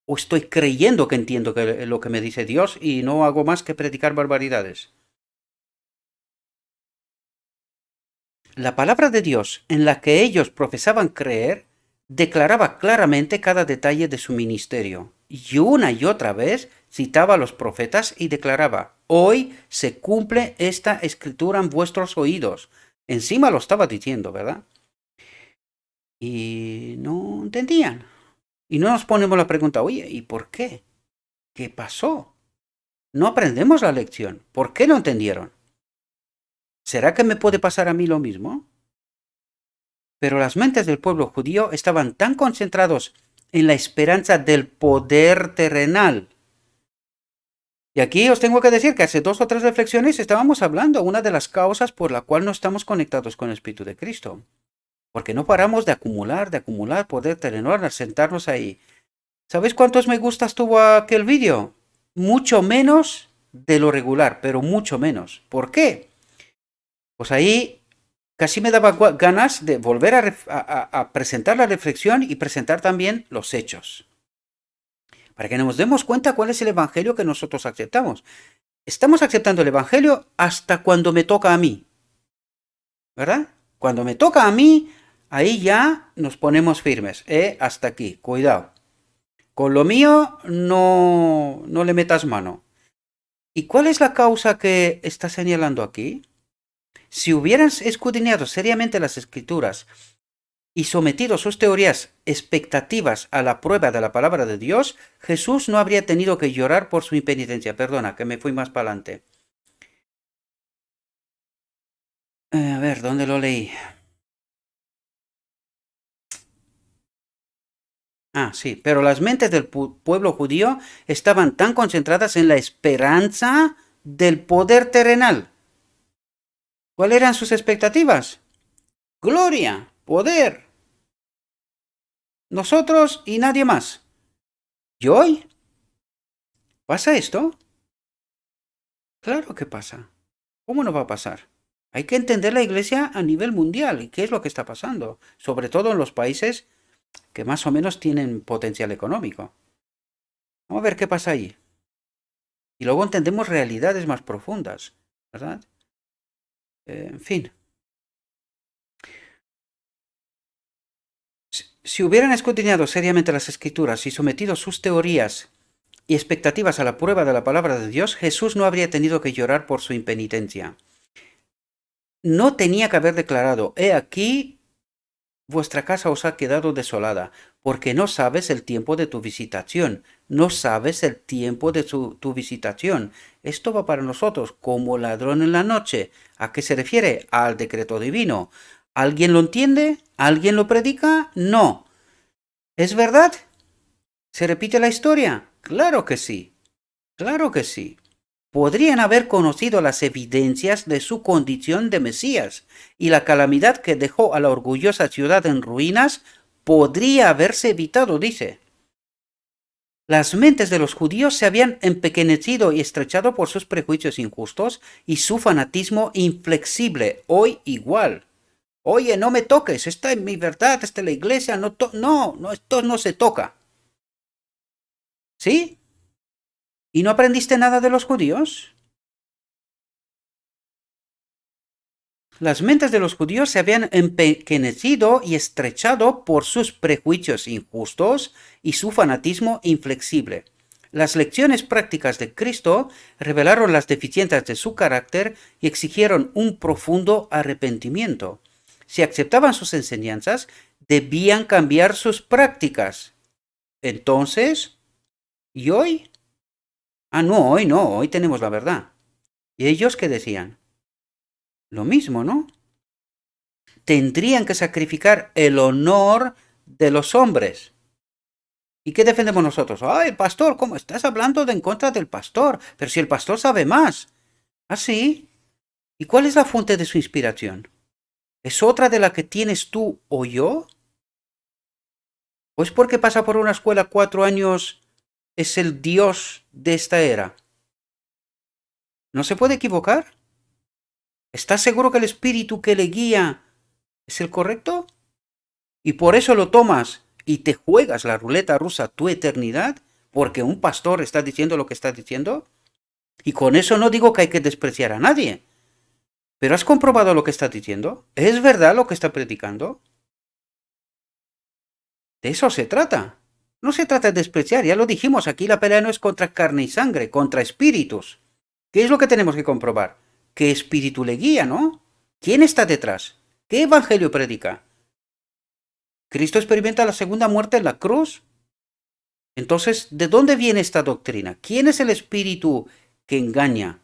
O estoy creyendo que entiendo lo que me dice Dios y no hago más que predicar barbaridades. La palabra de Dios en la que ellos profesaban creer declaraba claramente cada detalle de su ministerio. Y una y otra vez citaba a los profetas y declaraba, hoy se cumple esta escritura en vuestros oídos. Encima lo estaba diciendo, ¿verdad? Y no entendían. Y no nos ponemos la pregunta, oye, ¿y por qué? ¿Qué pasó? No aprendemos la lección. ¿Por qué no entendieron? ¿Será que me puede pasar a mí lo mismo? Pero las mentes del pueblo judío estaban tan concentrados en la esperanza del poder terrenal. Y aquí os tengo que decir que hace 2 o 3 reflexiones estábamos hablando una de las causas por la cual no estamos conectados con el Espíritu de Cristo. Porque no paramos de acumular poder terrenal al sentarnos ahí. ¿Sabéis cuántos me gustas tuvo aquel vídeo? Mucho menos de lo regular, pero mucho menos. ¿Por qué? Pues ahí casi me daba ganas de volver a presentar la reflexión y presentar también los hechos. Para que nos demos cuenta cuál es el evangelio que nosotros aceptamos. Estamos aceptando el evangelio hasta cuando me toca a mí. ¿Verdad? Cuando me toca a mí, ahí ya nos ponemos firmes. Hasta aquí, cuidado. Con lo mío no le metas mano. ¿Y cuál es la causa que está señalando aquí? Si hubieran escudriñado seriamente las escrituras y sometido sus teorías expectativas a la prueba de la palabra de Dios, Jesús no habría tenido que llorar por su impenitencia. Perdona, que me fui más para adelante. A ver, ¿dónde lo leí? Ah, sí, pero las mentes del pueblo judío estaban tan concentradas en la esperanza del poder terrenal. ¿Cuáles eran sus expectativas? Gloria, poder. Nosotros y nadie más. ¿Y hoy? ¿Pasa esto? Claro que pasa. ¿Cómo no va a pasar? Hay que entender la iglesia a nivel mundial y qué es lo que está pasando, sobre todo en los países que más o menos tienen potencial económico. Vamos a ver qué pasa allí. Y luego entendemos realidades más profundas, ¿verdad? En fin. Si hubieran escudriñado seriamente las escrituras y sometido sus teorías y expectativas a la prueba de la palabra de Dios, Jesús no habría tenido que llorar por su impenitencia. No tenía que haber declarado, he aquí, vuestra casa os ha quedado desolada, porque no sabes el tiempo de tu visitación, no sabes el tiempo de tu visitación. Esto va para nosotros como ladrón en la noche. ¿A qué se refiere? Al decreto divino. ¿Alguien lo entiende? ¿Alguien lo predica? No. ¿Es verdad? ¿Se repite la historia? Claro que sí. Claro que sí. Podrían haber conocido las evidencias de su condición de Mesías, y la calamidad que dejó a la orgullosa ciudad en ruinas podría haberse evitado, dice. Las mentes de los judíos se habían empequeñecido y estrechado por sus prejuicios injustos y su fanatismo inflexible, hoy igual. Oye, no me toques, esta es mi verdad, esta es la iglesia, no, esto no se toca. ¿Sí? ¿Y no aprendiste nada de los judíos? Las mentes de los judíos se habían empequeñecido y estrechado por sus prejuicios injustos y su fanatismo inflexible. Las lecciones prácticas de Cristo revelaron las deficiencias de su carácter y exigieron un profundo arrepentimiento. Si aceptaban sus enseñanzas, debían cambiar sus prácticas. Entonces, ¿y hoy? Ah, no, hoy no, hoy tenemos la verdad. ¿Y ellos qué decían? Lo mismo, ¿no? Tendrían que sacrificar el honor de los hombres. ¿Y qué defendemos nosotros? Ah, el pastor, ¿cómo estás hablando en contra del pastor? Pero si el pastor sabe más. ¿Ah, sí? ¿Y cuál es la fuente de su inspiración? ¿Es otra de la que tienes tú o yo? ¿O es porque pasa por una escuela 4 años, es el Dios de esta era? ¿No se puede equivocar? ¿Estás seguro que el espíritu que le guía es el correcto? ¿Y por eso lo tomas y te juegas la ruleta rusa tu eternidad? ¿Porque un pastor está diciendo lo que está diciendo? Y con eso no digo que hay que despreciar a nadie. ¿Pero has comprobado lo que está diciendo? ¿Es verdad lo que está predicando? De eso se trata. No se trata de despreciar, ya lo dijimos, aquí la pelea no es contra carne y sangre, contra espíritus. ¿Qué es lo que tenemos que comprobar? ¿Qué espíritu le guía, no? ¿Quién está detrás? ¿Qué evangelio predica? ¿Cristo experimenta la segunda muerte en la cruz? Entonces, ¿de dónde viene esta doctrina? ¿Quién es el espíritu que engaña?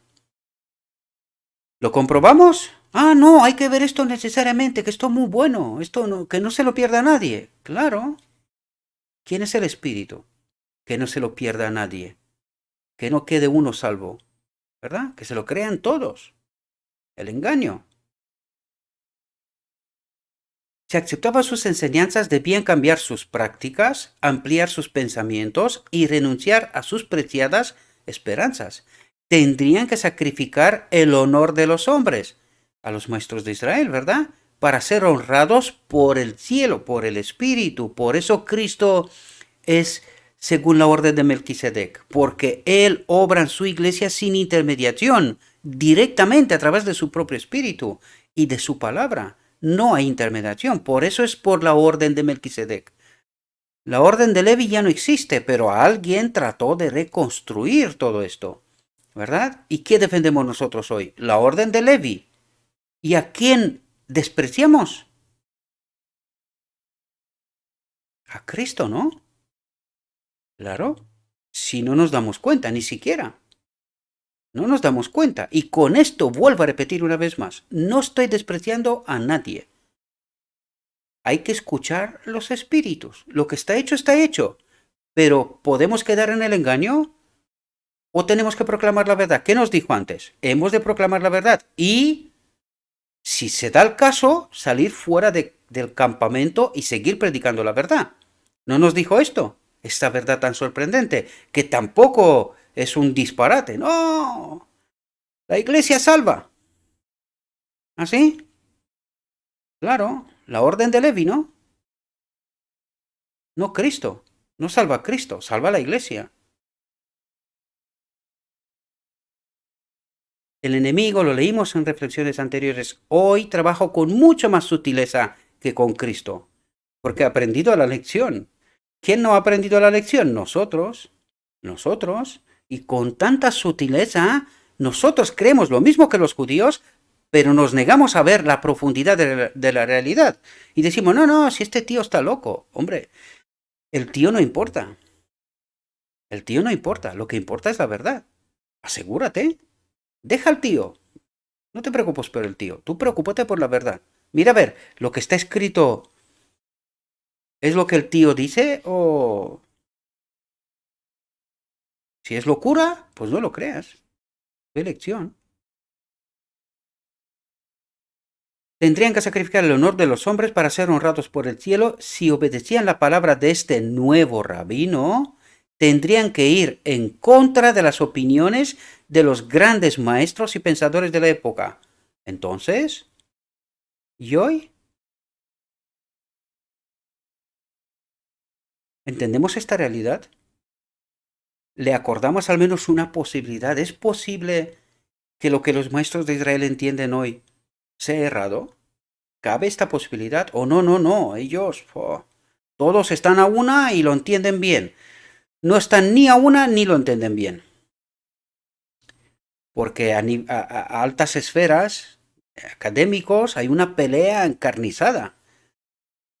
¿Lo comprobamos? Ah, no, hay que ver esto necesariamente, que esto es muy bueno, esto no, que no se lo pierda nadie. Claro. ¿Quién es el espíritu? Que no se lo pierda nadie. Que no quede uno salvo. ¿Verdad? Que se lo crean todos. El engaño. Si aceptaba sus enseñanzas, debían cambiar sus prácticas, ampliar sus pensamientos y renunciar a sus preciadas esperanzas. Tendrían que sacrificar el honor de los hombres, a los maestros de Israel, ¿verdad? Para ser honrados por el cielo, por el Espíritu. Por eso Cristo es según la orden de Melquisedec, porque Él obra en su iglesia sin intermediación, directamente a través de su propio Espíritu y de su palabra. No hay intermediación, por eso es por la orden de Melquisedec. La orden de Levi ya no existe, pero alguien trató de reconstruir todo esto, ¿verdad? ¿Y qué defendemos nosotros hoy? La orden de Levi. ¿Y a quién despreciamos? A Cristo, ¿no? Claro. Si no nos damos cuenta, ni siquiera. No nos damos cuenta. Y con esto vuelvo a repetir una vez más. No estoy despreciando a nadie. Hay que escuchar los espíritus. Lo que está hecho, está hecho. Pero ¿podemos quedar en el engaño? ¿O tenemos que proclamar la verdad? ¿Qué nos dijo antes? Hemos de proclamar la verdad. Y, si se da el caso, salir fuera del campamento y seguir predicando la verdad. ¿No nos dijo esto? Esta verdad tan sorprendente, que tampoco es un disparate. No, la iglesia salva. ¿Así? Claro, la orden de Levi, ¿no? No Cristo. No salva a Cristo, salva a la iglesia. El enemigo, lo leímos en reflexiones anteriores, hoy trabaja con mucho más sutileza que con Cristo, porque ha aprendido la lección. ¿Quién no ha aprendido la lección? Nosotros. Nosotros. Y con tanta sutileza, nosotros creemos lo mismo que los judíos, pero nos negamos a ver la profundidad de la realidad. Y decimos, no, no, si este tío está loco. Hombre, el tío no importa. El tío no importa. Lo que importa es la verdad. Asegúrate. Deja al tío. No te preocupes por el tío. Tú preocúpate por la verdad. Mira a ver, lo que está escrito es lo que el tío dice o si es locura, pues no lo creas. Tu elección. Tendrían que sacrificar el honor de los hombres para ser honrados por el cielo. Si obedecían la palabra de este nuevo rabino, tendrían que ir en contra de las opiniones de los grandes maestros y pensadores de la época. Entonces, ¿y hoy? ¿Entendemos esta realidad? ¿Le acordamos al menos una posibilidad? ¿Es posible que lo que los maestros de Israel entienden hoy sea errado? ¿Cabe esta posibilidad? O no, no, no, ellos todos están a una y lo entienden bien. No están ni a una ni lo entienden bien. Porque a altas esferas, académicos, hay una pelea encarnizada.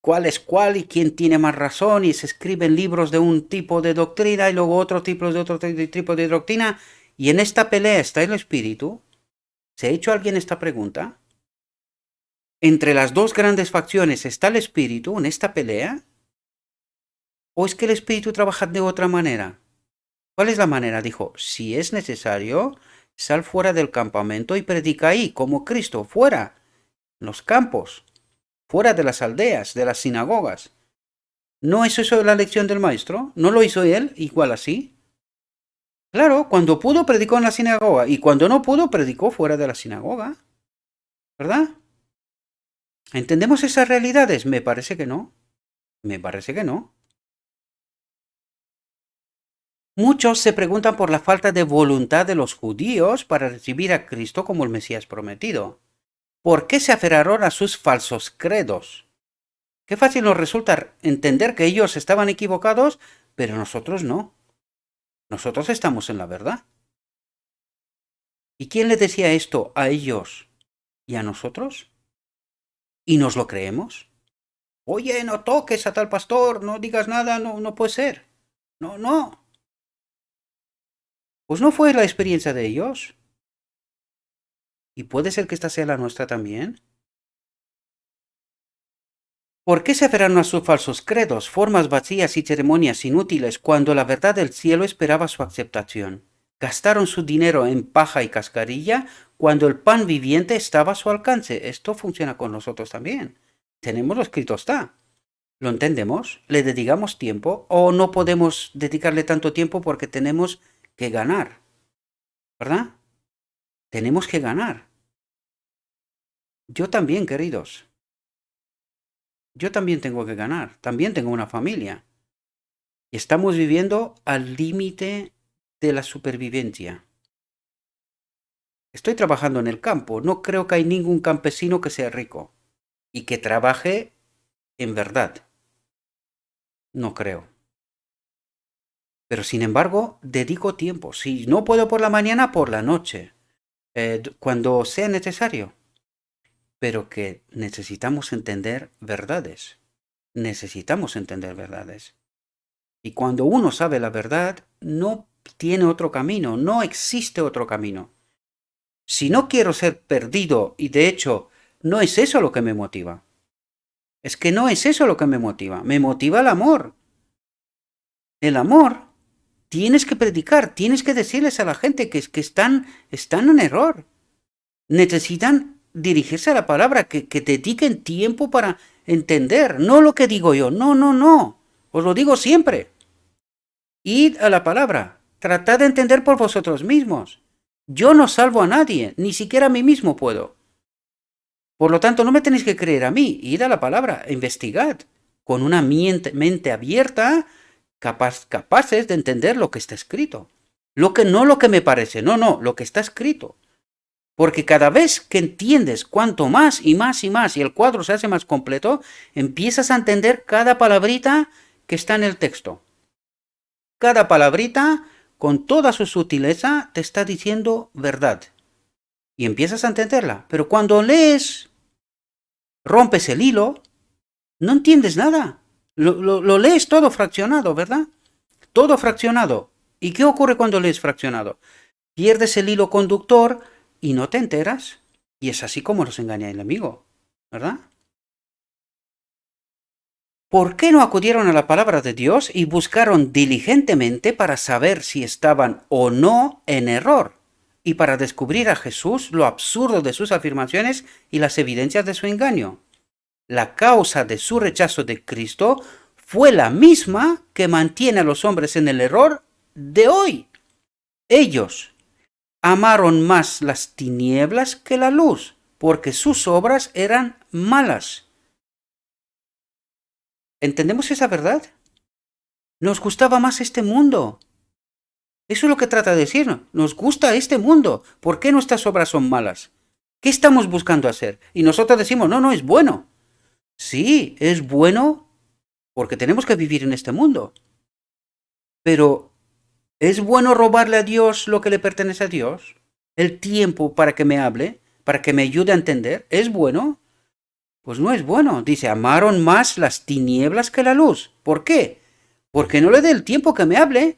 cuál es cuál y quién tiene más razón, y se escriben libros de un tipo de doctrina y luego otro tipo de otro tipo de doctrina, y en esta pelea está el espíritu. ¿Se ha hecho alguien esta pregunta? ¿Entre las dos grandes facciones está el espíritu en esta pelea? ¿O es que el espíritu trabaja de otra manera? ¿Cuál es la manera? Dijo, si es necesario, sal fuera del campamento y predica ahí, como Cristo, fuera, en los campos, fuera de las aldeas, de las sinagogas. ¿No es eso la lección del maestro? ¿No lo hizo él igual así? Claro, cuando pudo predicó en la sinagoga y cuando no pudo predicó fuera de la sinagoga, ¿verdad? ¿Entendemos esas realidades? Me parece que no. Me parece que no. Muchos se preguntan por la falta de voluntad de los judíos para recibir a Cristo como el Mesías prometido. ¿Por qué se aferraron a sus falsos credos? Qué fácil nos resulta entender que ellos estaban equivocados, pero nosotros no. Nosotros estamos en la verdad. ¿Y quién le decía esto a ellos y a nosotros? ¿Y nos lo creemos? Oye, no toques a tal pastor, no digas nada, no, no puede ser. No, no. Pues no fue la experiencia de ellos. Y puede ser que esta sea la nuestra también. ¿Por qué se aferraron a sus falsos credos, formas vacías y ceremonias inútiles cuando la verdad del cielo esperaba su aceptación? Gastaron su dinero en paja y cascarilla cuando el pan viviente estaba a su alcance. Esto funciona con nosotros también. Tenemos lo escrito está. ¿Lo entendemos? ¿Le dedicamos tiempo o no podemos dedicarle tanto tiempo porque tenemos que ganar? ¿Verdad? Tenemos que ganar. Yo también, queridos. Yo también tengo que ganar. También tengo una familia. Y estamos viviendo al límite de la supervivencia. Estoy trabajando en el campo. No creo que hay ningún campesino que sea rico y que trabaje en verdad. No creo. Pero sin embargo, dedico tiempo. Si no puedo por la mañana, por la noche. Cuando sea necesario. Pero que necesitamos entender verdades. Necesitamos entender verdades. Y cuando uno sabe la verdad, no tiene otro camino, no existe otro camino. Si no quiero ser perdido, y de hecho no es eso lo que me motiva, es que no es eso lo que me motiva el amor. El amor, tienes que predicar, tienes que decirles a la gente que están en error. Necesitan dirigirse a la palabra, que dediquen tiempo para entender, no lo que digo yo, no, no, no, os lo digo siempre. Id a la palabra, tratad de entender por vosotros mismos. Yo no salvo a nadie, ni siquiera a mí mismo puedo. Por lo tanto, no me tenéis que creer a mí, id a la palabra, investigad, con una mente abierta, capaces de entender lo que está escrito. Lo que me parece, no, no, lo que está escrito. Porque cada vez que entiendes cuanto más y más y más y el cuadro se hace más completo, empiezas a entender cada palabrita que está en el texto. Cada palabrita, con toda su sutileza, te está diciendo verdad. Y empiezas a entenderla. Pero cuando lees, rompes el hilo, no entiendes nada. Lo lees todo fraccionado, ¿verdad? Todo fraccionado. ¿Y qué ocurre cuando lees fraccionado? Pierdes el hilo conductor y no te enteras. Y es así como nos engaña el enemigo, ¿verdad? ¿Por qué no acudieron a la palabra de Dios y buscaron diligentemente para saber si estaban o no en error? Y para descubrir a Jesús lo absurdo de sus afirmaciones y las evidencias de su engaño. La causa de su rechazo de Cristo fue la misma que mantiene a los hombres en el error de hoy. Ellos amaron más las tinieblas que la luz, porque sus obras eran malas. ¿Entendemos esa verdad? Nos gustaba más este mundo. Eso es lo que trata de decir. Nos gusta este mundo. ¿Por qué nuestras obras son malas? ¿Qué estamos buscando hacer? Y nosotros decimos, no, no, es bueno. Sí, es bueno porque tenemos que vivir en este mundo. Pero, ¿es bueno robarle a Dios lo que le pertenece a Dios? El tiempo para que me hable, para que me ayude a entender, ¿es bueno? Pues no es bueno. Dice, amaron más las tinieblas que la luz. ¿Por qué? Porque no le dé el tiempo que me hable,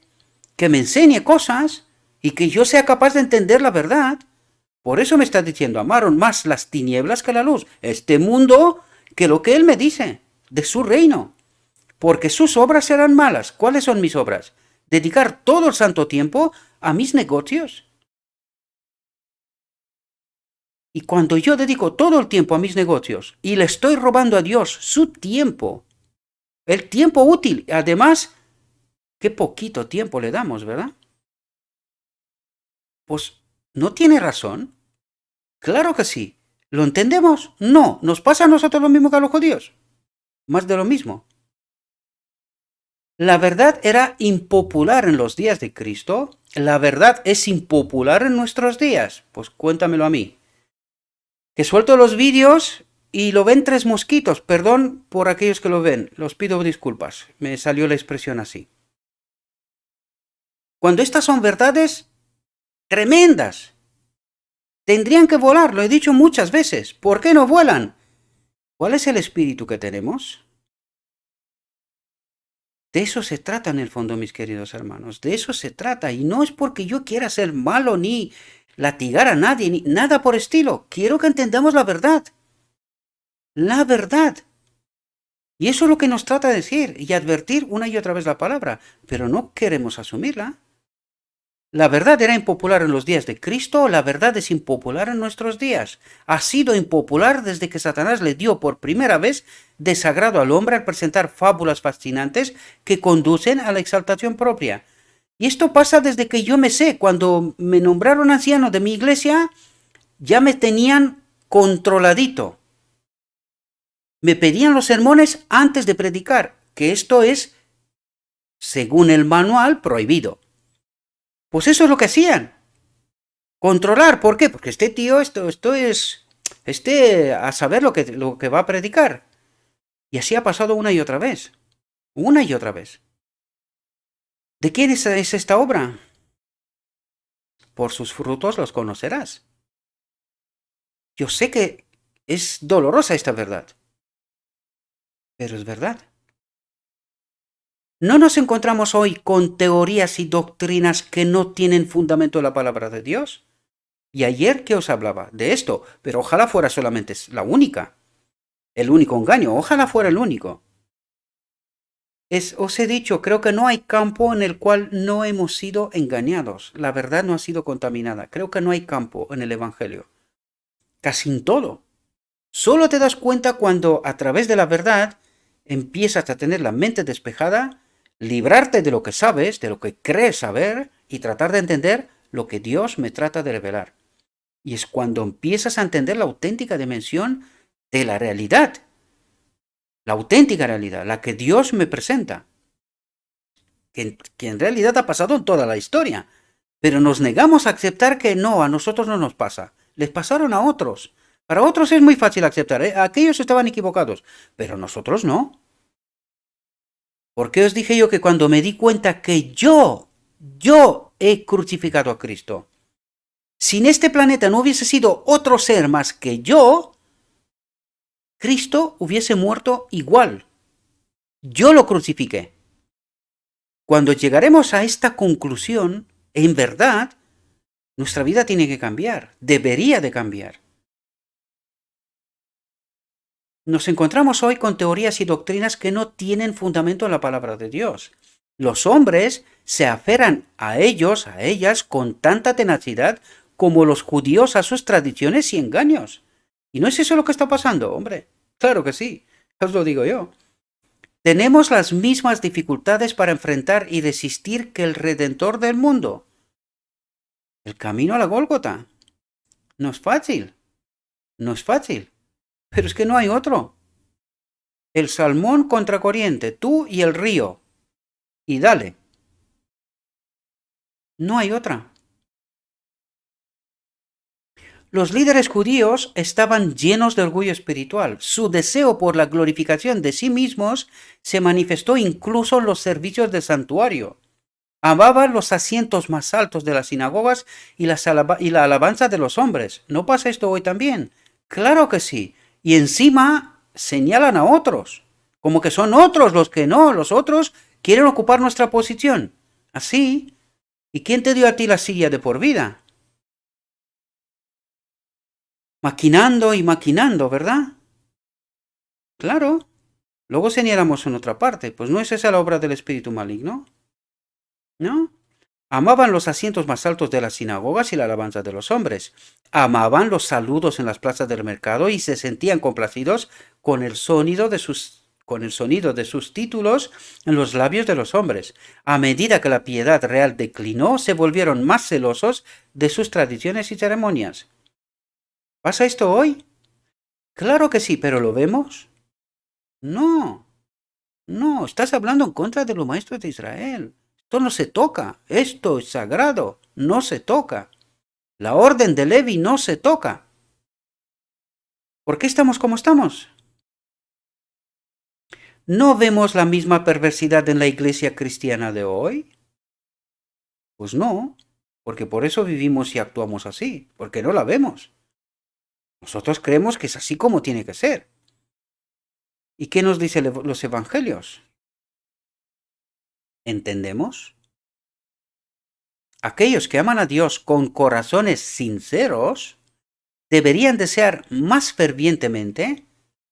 que me enseñe cosas y que yo sea capaz de entender la verdad. Por eso me está diciendo, amaron más las tinieblas que la luz, este mundo, que lo que Él me dice, de su reino. Porque sus obras serán malas. ¿Cuáles son mis obras? Dedicar todo el santo tiempo a mis negocios. Y cuando yo dedico todo el tiempo a mis negocios y le estoy robando a Dios su tiempo, el tiempo útil, además, qué poquito tiempo le damos, ¿verdad? Pues, ¿no tiene razón? Claro que sí. ¿Lo entendemos? No. ¿Nos pasa a nosotros lo mismo que a los judíos? Más de lo mismo. La verdad era impopular en los días de Cristo. La verdad es impopular en nuestros días. Pues cuéntamelo a mí. Que suelto los vídeos y lo ven 3 mosquitos. Perdón por aquellos que lo ven. Los pido disculpas. Me salió la expresión así. Cuando estas son verdades tremendas. Tendrían que volar, lo he dicho muchas veces. ¿Por qué no vuelan? ¿Cuál es el espíritu que tenemos? De eso se trata en el fondo, mis queridos hermanos. De eso se trata. Y no es porque yo quiera ser malo ni latigar a nadie, ni nada por estilo. Quiero que entendamos la verdad. La verdad. Y eso es lo que nos trata de decir y advertir una y otra vez la palabra. Pero no queremos asumirla. La verdad era impopular en los días de Cristo, la verdad es impopular en nuestros días. Ha sido impopular desde que Satanás le dio por primera vez desagrado al hombre al presentar fábulas fascinantes que conducen a la exaltación propia. Y esto pasa desde que yo me sé. Cuando me nombraron anciano de mi iglesia, ya me tenían controladito. Me pedían los sermones antes de predicar, que esto es, según el manual, prohibido. Pues eso es lo que hacían. Controlar, ¿por qué? Porque este tío, esto es, a saber lo que va a predicar. Y así ha pasado una y otra vez. Una y otra vez. ¿De quién es esta obra? Por sus frutos los conocerás. Yo sé que es dolorosa esta verdad. Pero es verdad. ¿No nos encontramos hoy con teorías y doctrinas que no tienen fundamento en la palabra de Dios? Y ayer que os hablaba de esto, pero ojalá fuera solamente la única. El único engaño, ojalá fuera el único. Os he dicho, creo que no hay campo en el cual no hemos sido engañados. La verdad no ha sido contaminada. Creo que no hay campo en el Evangelio. Casi en todo. Solo te das cuenta cuando a través de la verdad empiezas a tener la mente despejada, librarte de lo que sabes, de lo que crees saber y tratar de entender lo que Dios me trata de revelar. Y es cuando empiezas a entender la auténtica dimensión de la realidad. La auténtica realidad, la que Dios me presenta. Que en realidad ha pasado en toda la historia. Pero nos negamos a aceptar que no, a nosotros no nos pasa. Les pasaron a otros. Para otros es muy fácil aceptar, ¿eh? Aquellos estaban equivocados, pero nosotros no. ¿Por qué os dije yo que cuando me di cuenta que yo he crucificado a Cristo? Si en este planeta no hubiese sido otro ser más que yo, Cristo hubiese muerto igual. Yo lo crucifiqué. Cuando llegaremos a esta conclusión, en verdad, nuestra vida tiene que cambiar, debería de cambiar. Nos encontramos hoy con teorías y doctrinas que no tienen fundamento en la palabra de Dios. Los hombres se aferran a ellos, a ellas, con tanta tenacidad como los judíos a sus tradiciones y engaños. ¿Y no es eso lo que está pasando, hombre? Claro que sí, os lo digo yo. Tenemos las mismas dificultades para enfrentar y resistir que el Redentor del mundo. El camino a la Gólgota. No es fácil. No es fácil. Pero es que no hay otro. El salmón contracorriente, tú y el río. Y dale. No hay otra. Los líderes judíos estaban llenos de orgullo espiritual. Su deseo por la glorificación de sí mismos se manifestó incluso en los servicios del santuario. Amaban los asientos más altos de las sinagogas y la alabanza de los hombres. ¿No pasa esto hoy también? Claro que sí. Y encima señalan a otros, como que son otros los que no, los otros quieren ocupar nuestra posición. Así, ¿y quién te dio a ti la silla de por vida? Maquinando y maquinando, ¿verdad? Claro. Luego señalamos en otra parte, pues no es esa la obra del espíritu maligno, ¿no? Amaban los asientos más altos de las sinagogas y la alabanza de los hombres. Amaban los saludos en las plazas del mercado y se sentían complacidos con el sonido de sus títulos en los labios de los hombres. A medida que la piedad real declinó, se volvieron más celosos de sus tradiciones y ceremonias. ¿Pasa esto hoy? Claro que sí, pero ¿lo vemos? No, no, estás hablando en contra de los maestros de Israel. Esto no se toca, esto es sagrado, no se toca. La orden de Levi no se toca. ¿Por qué estamos como estamos? ¿No vemos la misma perversidad en la iglesia cristiana de hoy? Pues no, porque por eso vivimos y actuamos así, porque no la vemos. Nosotros creemos que es así como tiene que ser. ¿Y qué nos dicen los evangelios? ¿Entendemos? Aquellos que aman a Dios con corazones sinceros deberían desear más fervientemente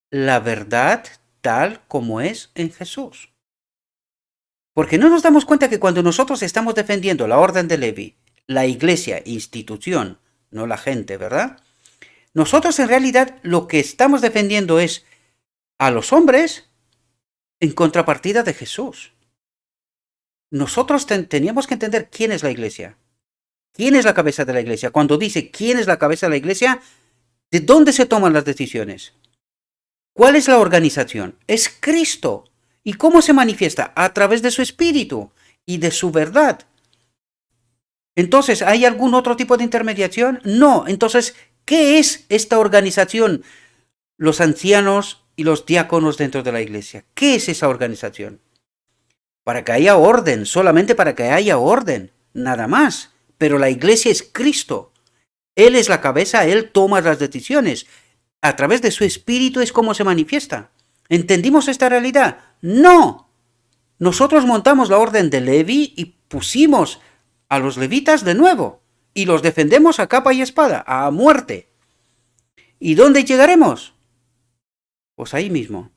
la verdad tal como es en Jesús. Porque no nos damos cuenta que cuando nosotros estamos defendiendo la orden de Levi, la iglesia, institución, no la gente, ¿verdad? Nosotros en realidad lo que estamos defendiendo es a los hombres en contrapartida de Jesús. Nosotros teníamos que entender quién es la iglesia. ¿Quién es la cabeza de la iglesia? Cuando dice quién es la cabeza de la iglesia, ¿de dónde se toman las decisiones? ¿Cuál es la organización? Es Cristo. ¿Y cómo se manifiesta? A través de su espíritu y de su verdad. Entonces, ¿hay algún otro tipo de intermediación? No. Entonces, ¿qué es esta organización? Los ancianos y los diáconos dentro de la iglesia. ¿Qué es esa organización? Para que haya orden, solamente para que haya orden, nada más. Pero la iglesia es Cristo. Él es la cabeza, Él toma las decisiones. A través de su espíritu es como se manifiesta. ¿Entendimos esta realidad? No. Nosotros montamos la orden de Levi y pusimos a los levitas de nuevo. Y los defendemos a capa y espada, a muerte. ¿Y dónde llegaremos? Pues ahí mismo.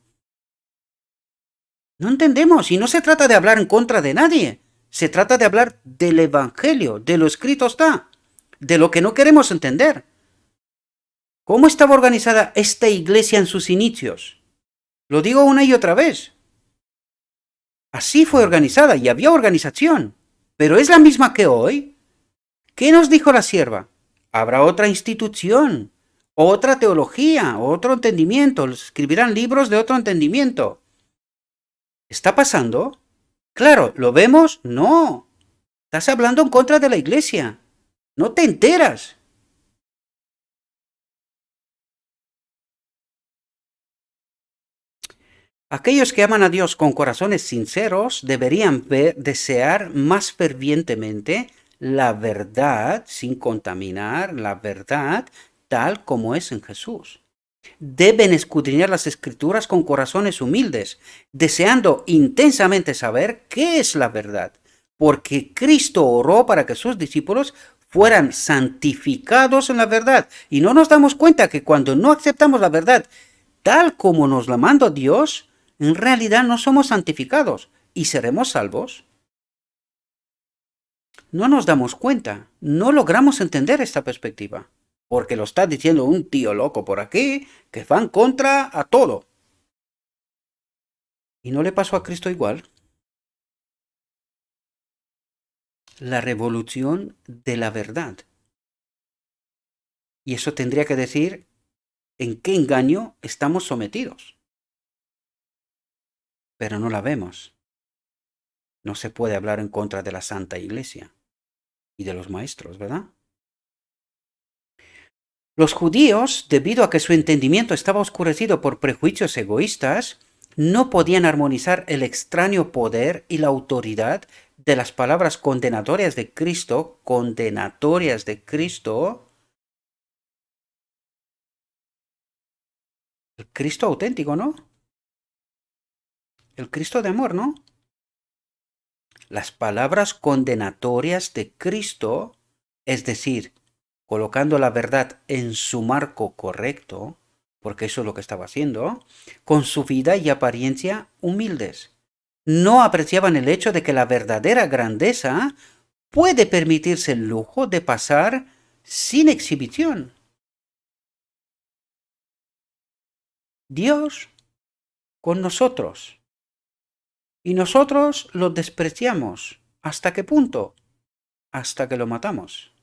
No entendemos, y no se trata de hablar en contra de nadie. Se trata de hablar del Evangelio, de lo escrito está, de lo que no queremos entender. ¿Cómo estaba organizada esta iglesia en sus inicios? Lo digo una y otra vez. Así fue organizada y había organización. Pero es la misma que hoy. ¿Qué nos dijo la sierva? Habrá otra institución, otra teología, otro entendimiento. Escribirán libros de otro entendimiento. ¿Está pasando? Claro, ¿lo vemos? No. Estás hablando en contra de la iglesia. No te enteras. Aquellos que aman a Dios con corazones sinceros deberían desear más fervientemente la verdad, sin contaminar, la verdad tal como es en Jesús. Deben escudriñar las escrituras con corazones humildes, deseando intensamente saber qué es la verdad, porque Cristo oró para que sus discípulos fueran santificados en la verdad. Y no nos damos cuenta que cuando no aceptamos la verdad tal como nos la manda Dios, en realidad no somos santificados y seremos salvos. No nos damos cuenta, no logramos entender esta perspectiva, porque lo está diciendo un tío loco por aquí que va en contra a todo. ¿Y no le pasó a Cristo igual? La revolución de la verdad. Y eso tendría que decir en qué engaño estamos sometidos. Pero no la vemos. No se puede hablar en contra de la Santa Iglesia y de los maestros, ¿verdad? Los judíos, debido a que su entendimiento estaba oscurecido por prejuicios egoístas, no podían armonizar el extraño poder y la autoridad de las palabras condenatorias de Cristo, El Cristo auténtico, ¿no? El Cristo de amor, ¿no? Las palabras condenatorias de Cristo, es decir, colocando la verdad en su marco correcto, porque eso es lo que estaba haciendo, con su vida y apariencia humildes. No apreciaban el hecho de que la verdadera grandeza puede permitirse el lujo de pasar sin exhibición. Dios con nosotros. Y nosotros lo despreciamos. ¿Hasta qué punto? Hasta que lo matamos.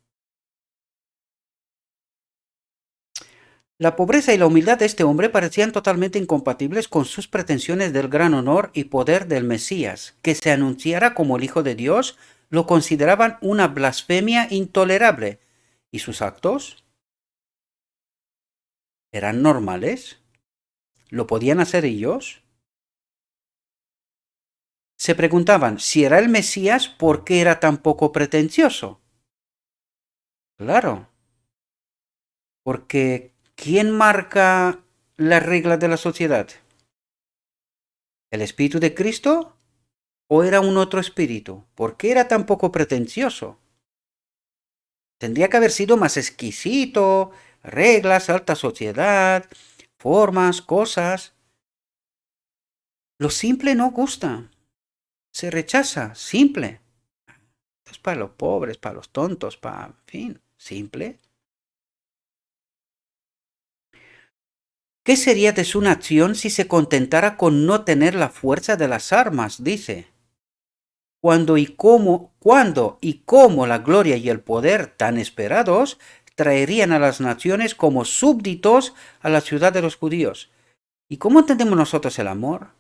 La pobreza y la humildad de este hombre parecían totalmente incompatibles con sus pretensiones del gran honor y poder del Mesías. Que se anunciara como el Hijo de Dios lo consideraban una blasfemia intolerable. ¿Y sus actos? ¿Eran normales? ¿Lo podían hacer ellos? Se preguntaban si era el Mesías, ¿por qué era tan poco pretencioso? Claro, porque ¿quién marca las reglas de la sociedad? ¿El Espíritu de Cristo o era un otro espíritu? ¿Por qué era tan poco pretencioso? Tendría que haber sido más exquisito, reglas, alta sociedad, formas, cosas. Lo simple no gusta, se rechaza, simple. Esto es para los pobres, para los tontos, para, en fin, simple. ¿Qué sería de su nación si se contentara con no tener la fuerza de las armas? Dice. Cuando y cómo la gloria y el poder tan esperados traerían a las naciones como súbditos a la ciudad de los judíos. ¿Y cómo entendemos nosotros el amor?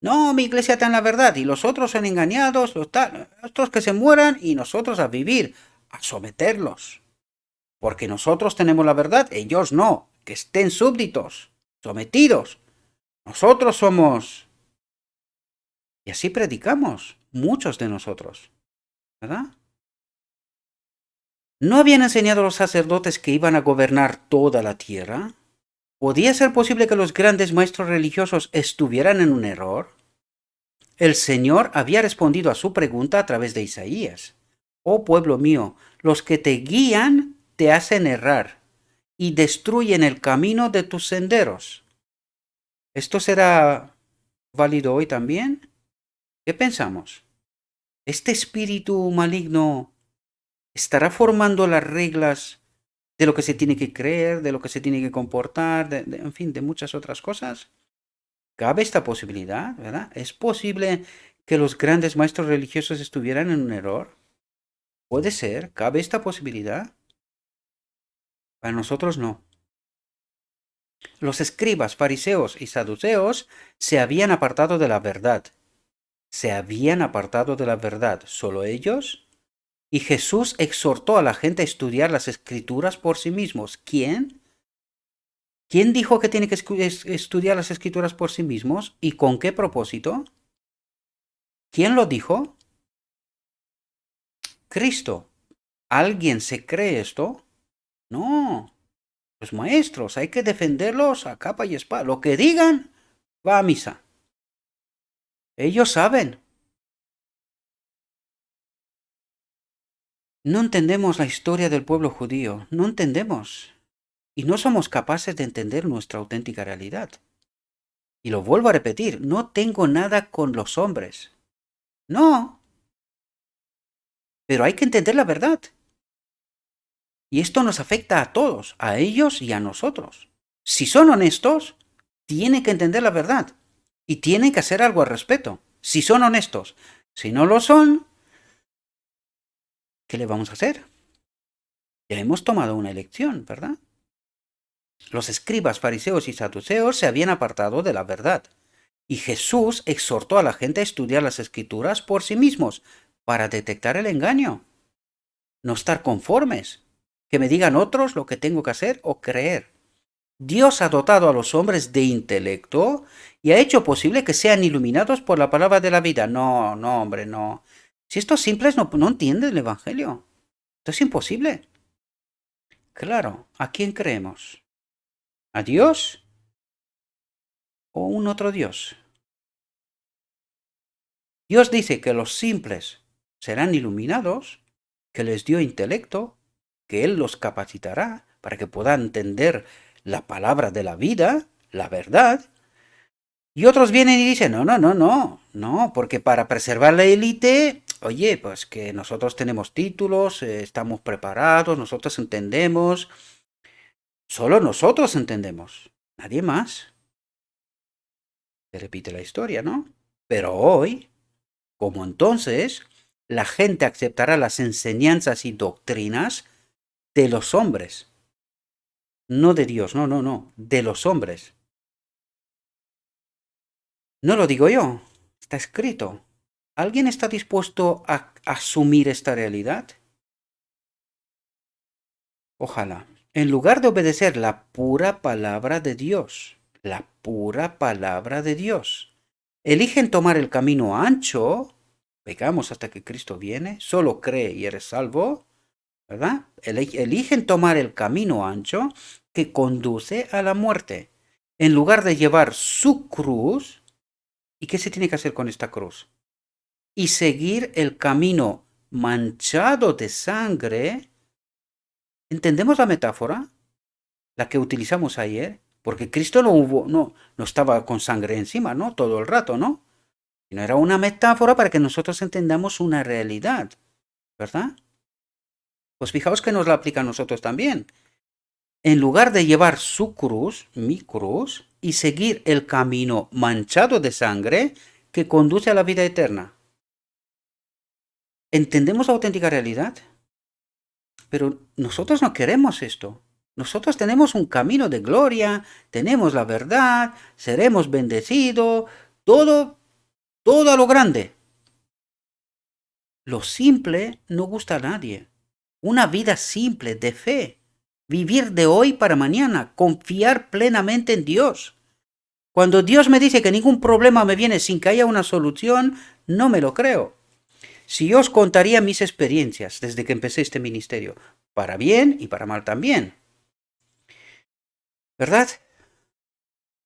No, mi iglesia está en la verdad y los otros son engañados, otros que se mueran y nosotros a vivir, a someterlos. Porque nosotros tenemos la verdad, ellos no, que estén súbditos, sometidos. Nosotros somos... Y así predicamos, muchos de nosotros, ¿verdad? ¿No habían enseñado a los sacerdotes que iban a gobernar toda la tierra? ¿Podía ser posible que los grandes maestros religiosos estuvieran en un error? El Señor había respondido a su pregunta a través de Isaías. Oh pueblo mío, los que te guían te hacen errar y destruyen el camino de tus senderos. ¿Esto será válido hoy también? ¿Qué pensamos? ¿Este espíritu maligno estará formando las reglas de lo que se tiene que creer, de lo que se tiene que comportar, en fin, de muchas otras cosas? Cabe esta posibilidad, ¿verdad? ¿Es posible que los grandes maestros religiosos estuvieran en un error? Puede ser, cabe esta posibilidad. Para nosotros no. Los escribas, fariseos y saduceos se habían apartado de la verdad. Se habían apartado de la verdad, solo ellos. Y Jesús exhortó a la gente a estudiar las escrituras por sí mismos. ¿Quién? ¿Quién dijo que tiene que estudiar las escrituras por sí mismos? ¿Y con qué propósito? ¿Quién lo dijo? Cristo. ¿Alguien se cree esto? No. Los maestros, hay que defenderlos a capa y espada. Lo que digan, va a misa. Ellos saben. No entendemos la historia del pueblo judío. No entendemos. Y no somos capaces de entender nuestra auténtica realidad. Y lo vuelvo a repetir, no tengo nada con los hombres. No. Pero hay que entender la verdad. Y esto nos afecta a todos, a ellos y a nosotros. Si son honestos, tienen que entender la verdad. Y tienen que hacer algo al respecto. Si son honestos. Si no lo son, ¿qué le vamos a hacer? Ya hemos tomado una elección, ¿verdad? Los escribas, fariseos y saduceos se habían apartado de la verdad. Y Jesús exhortó a la gente a estudiar las escrituras por sí mismos para detectar el engaño. No estar conformes. Que me digan otros lo que tengo que hacer o creer. Dios ha dotado a los hombres de intelecto y ha hecho posible que sean iluminados por la palabra de la vida. No, no, hombre, no. Si estos simples no entienden el Evangelio. Esto es imposible. Claro, ¿a quién creemos? ¿A Dios o un otro Dios? Dios dice que los simples serán iluminados, que les dio intelecto, que Él los capacitará para que puedan entender la palabra de la vida, la verdad. Y otros vienen y dicen, no, no, no, no, no, porque para preservar la élite, oye, pues que nosotros tenemos títulos, estamos preparados, nosotros entendemos, solo nosotros entendemos, nadie más. Se repite la historia, ¿no? Pero hoy, como entonces, la gente aceptará las enseñanzas y doctrinas de los hombres, no de Dios, no, no, no, de los hombres. No lo digo yo, está escrito. ¿Alguien está dispuesto a asumir esta realidad? Ojalá. En lugar de obedecer la pura palabra de Dios, la pura palabra de Dios, eligen tomar el camino ancho, pecamos hasta que Cristo viene, solo cree y eres salvo, ¿verdad? Eligen tomar el camino ancho que conduce a la muerte. En lugar de llevar su cruz, ¿y qué se tiene que hacer con esta cruz? Y seguir el camino manchado de sangre. ¿Entendemos la metáfora? La que utilizamos ayer. Porque Cristo no estaba con sangre encima, ¿no? Todo el rato, ¿no? Sino era una metáfora para que nosotros entendamos una realidad, ¿verdad? Pues fijaos que nos la aplica a nosotros también. En lugar de llevar su cruz, mi cruz, y seguir el camino manchado de sangre que conduce a la vida eterna. ¿Entendemos la auténtica realidad? Pero nosotros no queremos esto. Nosotros tenemos un camino de gloria, tenemos la verdad, seremos bendecidos, todo a lo grande. Lo simple no gusta a nadie. Una vida simple de fe. Vivir de hoy para mañana, confiar plenamente en Dios. Cuando Dios me dice que ningún problema me viene sin que haya una solución, no me lo creo. Si yo os contaría mis experiencias desde que empecé este ministerio, para bien y para mal también, ¿verdad?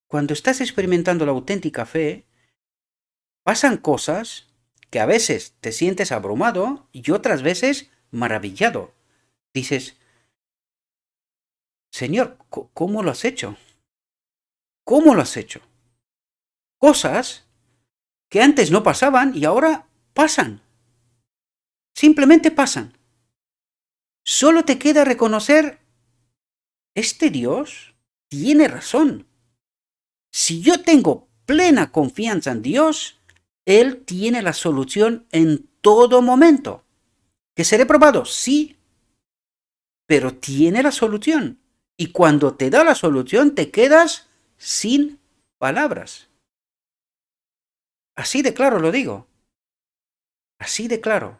Cuando estás experimentando la auténtica fe, pasan cosas que a veces te sientes abrumado y otras veces maravillado. Dices, Señor, ¿cómo lo has hecho? ¿Cómo lo has hecho? Cosas que antes no pasaban y ahora pasan. Simplemente pasan. Solo te queda reconocer, este Dios tiene razón. Si yo tengo plena confianza en Dios, Él tiene la solución en todo momento. ¿Que seré probado? Sí, pero tiene la solución. Y cuando te da la solución, te quedas sin palabras. Así de claro lo digo. Así de claro.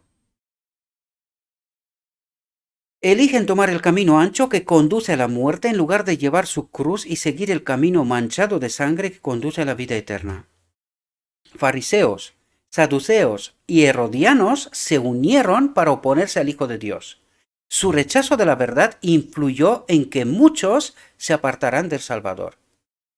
Eligen tomar el camino ancho que conduce a la muerte en lugar de llevar su cruz y seguir el camino manchado de sangre que conduce a la vida eterna. Fariseos, saduceos y herodianos se unieron para oponerse al Hijo de Dios. Su rechazo de la verdad influyó en que muchos se apartarán del Salvador.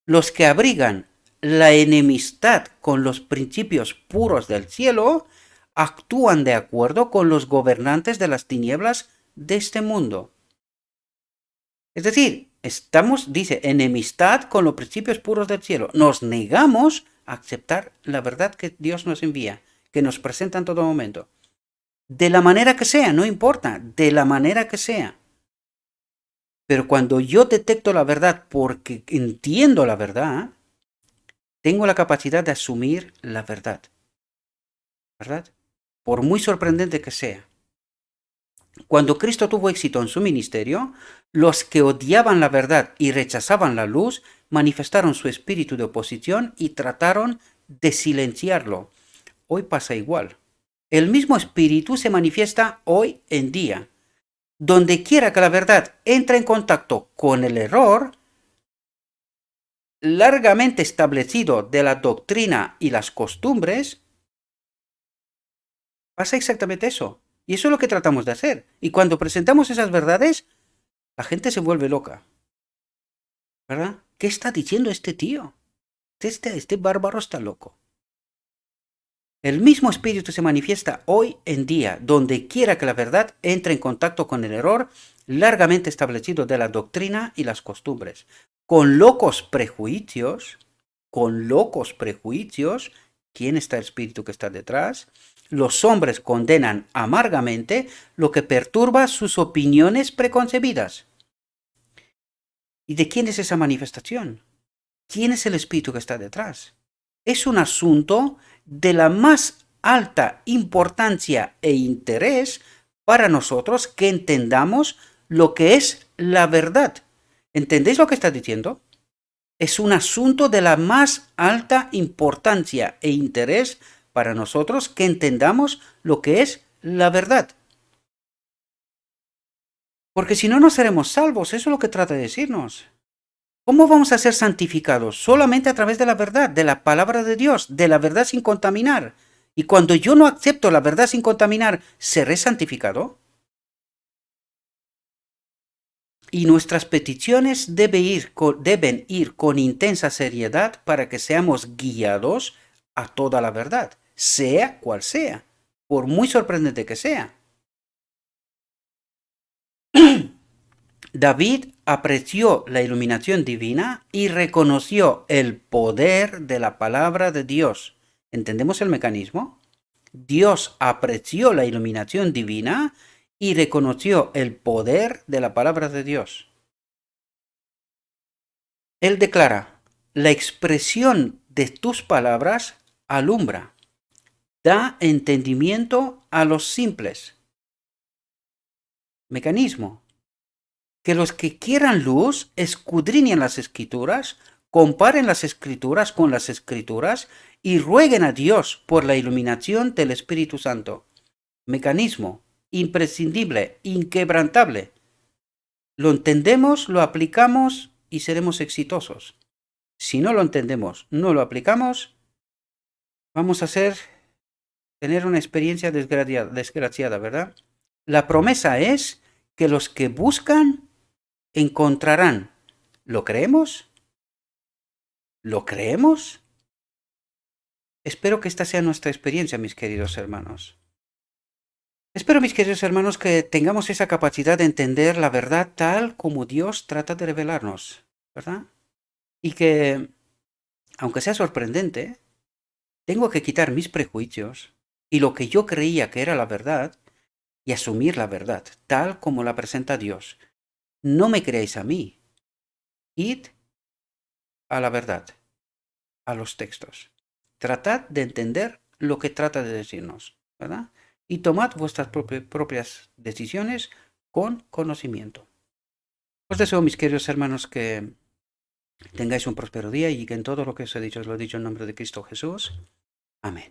Los que abrigan la enemistad con los principios puros del cielo actúan de acuerdo con los gobernantes de las tinieblas de este mundo. Es decir, dice, enemistad con los principios puros del cielo. Nos negamos a aceptar la verdad que Dios nos envía, que nos presenta en todo momento. De la manera que sea, no importa, de la manera que sea. Pero cuando yo detecto la verdad porque entiendo la verdad, tengo la capacidad de asumir la verdad. ¿Verdad? Por muy sorprendente que sea. Cuando Cristo tuvo éxito en su ministerio, los que odiaban la verdad y rechazaban la luz manifestaron su espíritu de oposición y trataron de silenciarlo. Hoy pasa igual. El mismo espíritu se manifiesta hoy en día. Donde quiera que la verdad entre en contacto con el error largamente establecido de la doctrina y las costumbres, pasa exactamente eso. Y eso es lo que tratamos de hacer. Y cuando presentamos esas verdades, la gente se vuelve loca. ¿Verdad? ¿Qué está diciendo este tío? Este bárbaro está loco. El mismo espíritu se manifiesta hoy en día, donde quiera que la verdad entre en contacto con el error largamente establecido de la doctrina y las costumbres. Con locos prejuicios, ¿quién está el espíritu que está detrás? Los hombres condenan amargamente lo que perturba sus opiniones preconcebidas. ¿Y de quién es esa manifestación? ¿Quién es el espíritu que está detrás? Es un asunto de la más alta importancia e interés para nosotros que entendamos lo que es la verdad. ¿Entendéis lo que está diciendo? Es un asunto de la más alta importancia e interés para nosotros que entendamos lo que es la verdad. Porque si no, no seremos salvos. Eso es lo que trata de decirnos. ¿Cómo vamos a ser santificados? Solamente a través de la verdad, de la palabra de Dios, de la verdad sin contaminar. Y cuando yo no acepto la verdad sin contaminar, ¿seré santificado? Y nuestras peticiones deben ir con intensa seriedad para que seamos guiados a toda la verdad, sea cual sea, por muy sorprendente que sea. David apreció la iluminación divina y reconoció el poder de la palabra de Dios. ¿Entendemos el mecanismo? Dios apreció la iluminación divina y reconoció el poder de la palabra de Dios. Él declara, la expresión de tus palabras alumbra, da entendimiento a los simples. Mecanismo. Que los que quieran luz escudriñen las escrituras, comparen las escrituras con las escrituras y rueguen a Dios por la iluminación del Espíritu Santo. Mecanismo imprescindible, inquebrantable. Lo entendemos, lo aplicamos y seremos exitosos. Si no lo entendemos, no lo aplicamos, vamos a tener una experiencia desgraciada, ¿verdad? La promesa es que los que buscan encontrarán. ¿Lo creemos? ¿Lo creemos? Espero que esta sea nuestra experiencia, mis queridos hermanos. Espero, mis queridos hermanos, que tengamos esa capacidad de entender la verdad tal como Dios trata de revelarnos, ¿verdad? Y que, aunque sea sorprendente, tengo que quitar mis prejuicios y lo que yo creía que era la verdad y asumir la verdad tal como la presenta Dios. No me creáis a mí. Id a la verdad, a los textos. Tratad de entender lo que trata de decirnos, ¿verdad? Y tomad vuestras propias decisiones con conocimiento. Os deseo, mis queridos hermanos, que tengáis un próspero día y que en todo lo que os he dicho, os lo he dicho en nombre de Cristo Jesús. Amén.